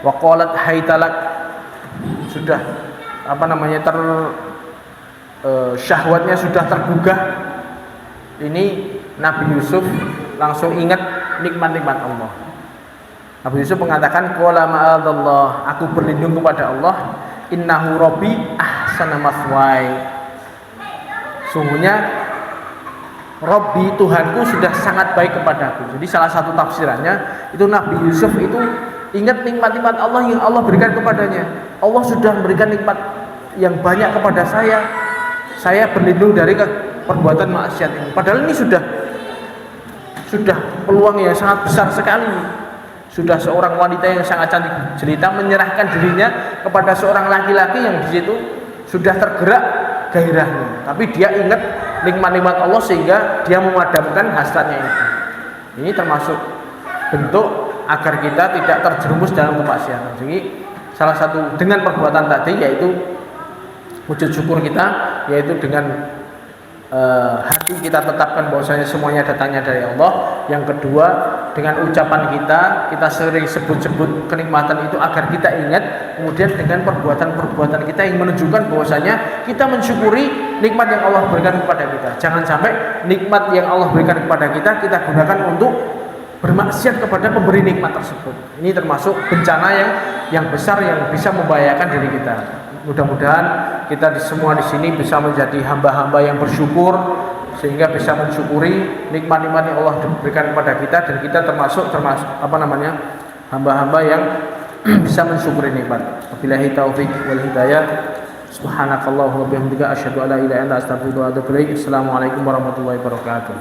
waqalat haytalak, sudah syahwatnya sudah tergugah. Ini Nabi Yusuf langsung ingat nikmat-nikmat Allah. Nabi Yusuf mengatakan, qala ma'adallah, aku berlindung kepada Allah, innahu rabbi ahsana maswai, sungguhnya Rabbi, Tuhanku sudah sangat baik kepadaku. Jadi salah satu tafsirannya itu Nabi Yusuf itu ingat nikmat-nikmat Allah yang Allah berikan kepadanya. Allah sudah memberikan nikmat yang banyak kepada saya. Saya berlindung dari perbuatan maksiat ini. Padahal ini sudah peluang yang sangat besar sekali. Sudah seorang wanita yang sangat cantik jelita menyerahkan dirinya kepada seorang laki-laki yang di situ sudah tergerak gairahnya. Tapi dia ingat nikmat-nikmat Allah sehingga dia memadamkan hasratnya itu. Ini termasuk bentuk agar kita tidak terjerumus dalam kemaksiatan. Jadi salah satu dengan perbuatan tadi yaitu wujud syukur kita, yaitu dengan hati kita tetapkan bahwasanya semuanya datangnya dari Allah. Yang kedua, dengan ucapan kita sering sebut-sebut kenikmatan itu agar kita ingat. Kemudian dengan perbuatan-perbuatan kita yang menunjukkan bahwasanya kita mensyukuri nikmat yang Allah berikan kepada kita. Jangan sampai nikmat yang Allah berikan kepada kita gunakan untuk bermaksiat kepada pemberi nikmat tersebut. Ini termasuk bencana yang besar yang bisa membahayakan diri kita. Mudah-mudahan kita semua di sini bisa menjadi hamba-hamba yang bersyukur, sehingga bisa mensyukuri nikmat-nikmat yang Allah berikan kepada kita, dan kita termasuk hamba-hamba yang bisa mensyukuri nikmat. Wabillahi taufik wal hidayah. Subhanakallahumma wa bihamdika asyhadu an la ilaha illa anta astaghfiruka wa atubu ilaik. Assalamualaikum warahmatullahi wabarakatuh.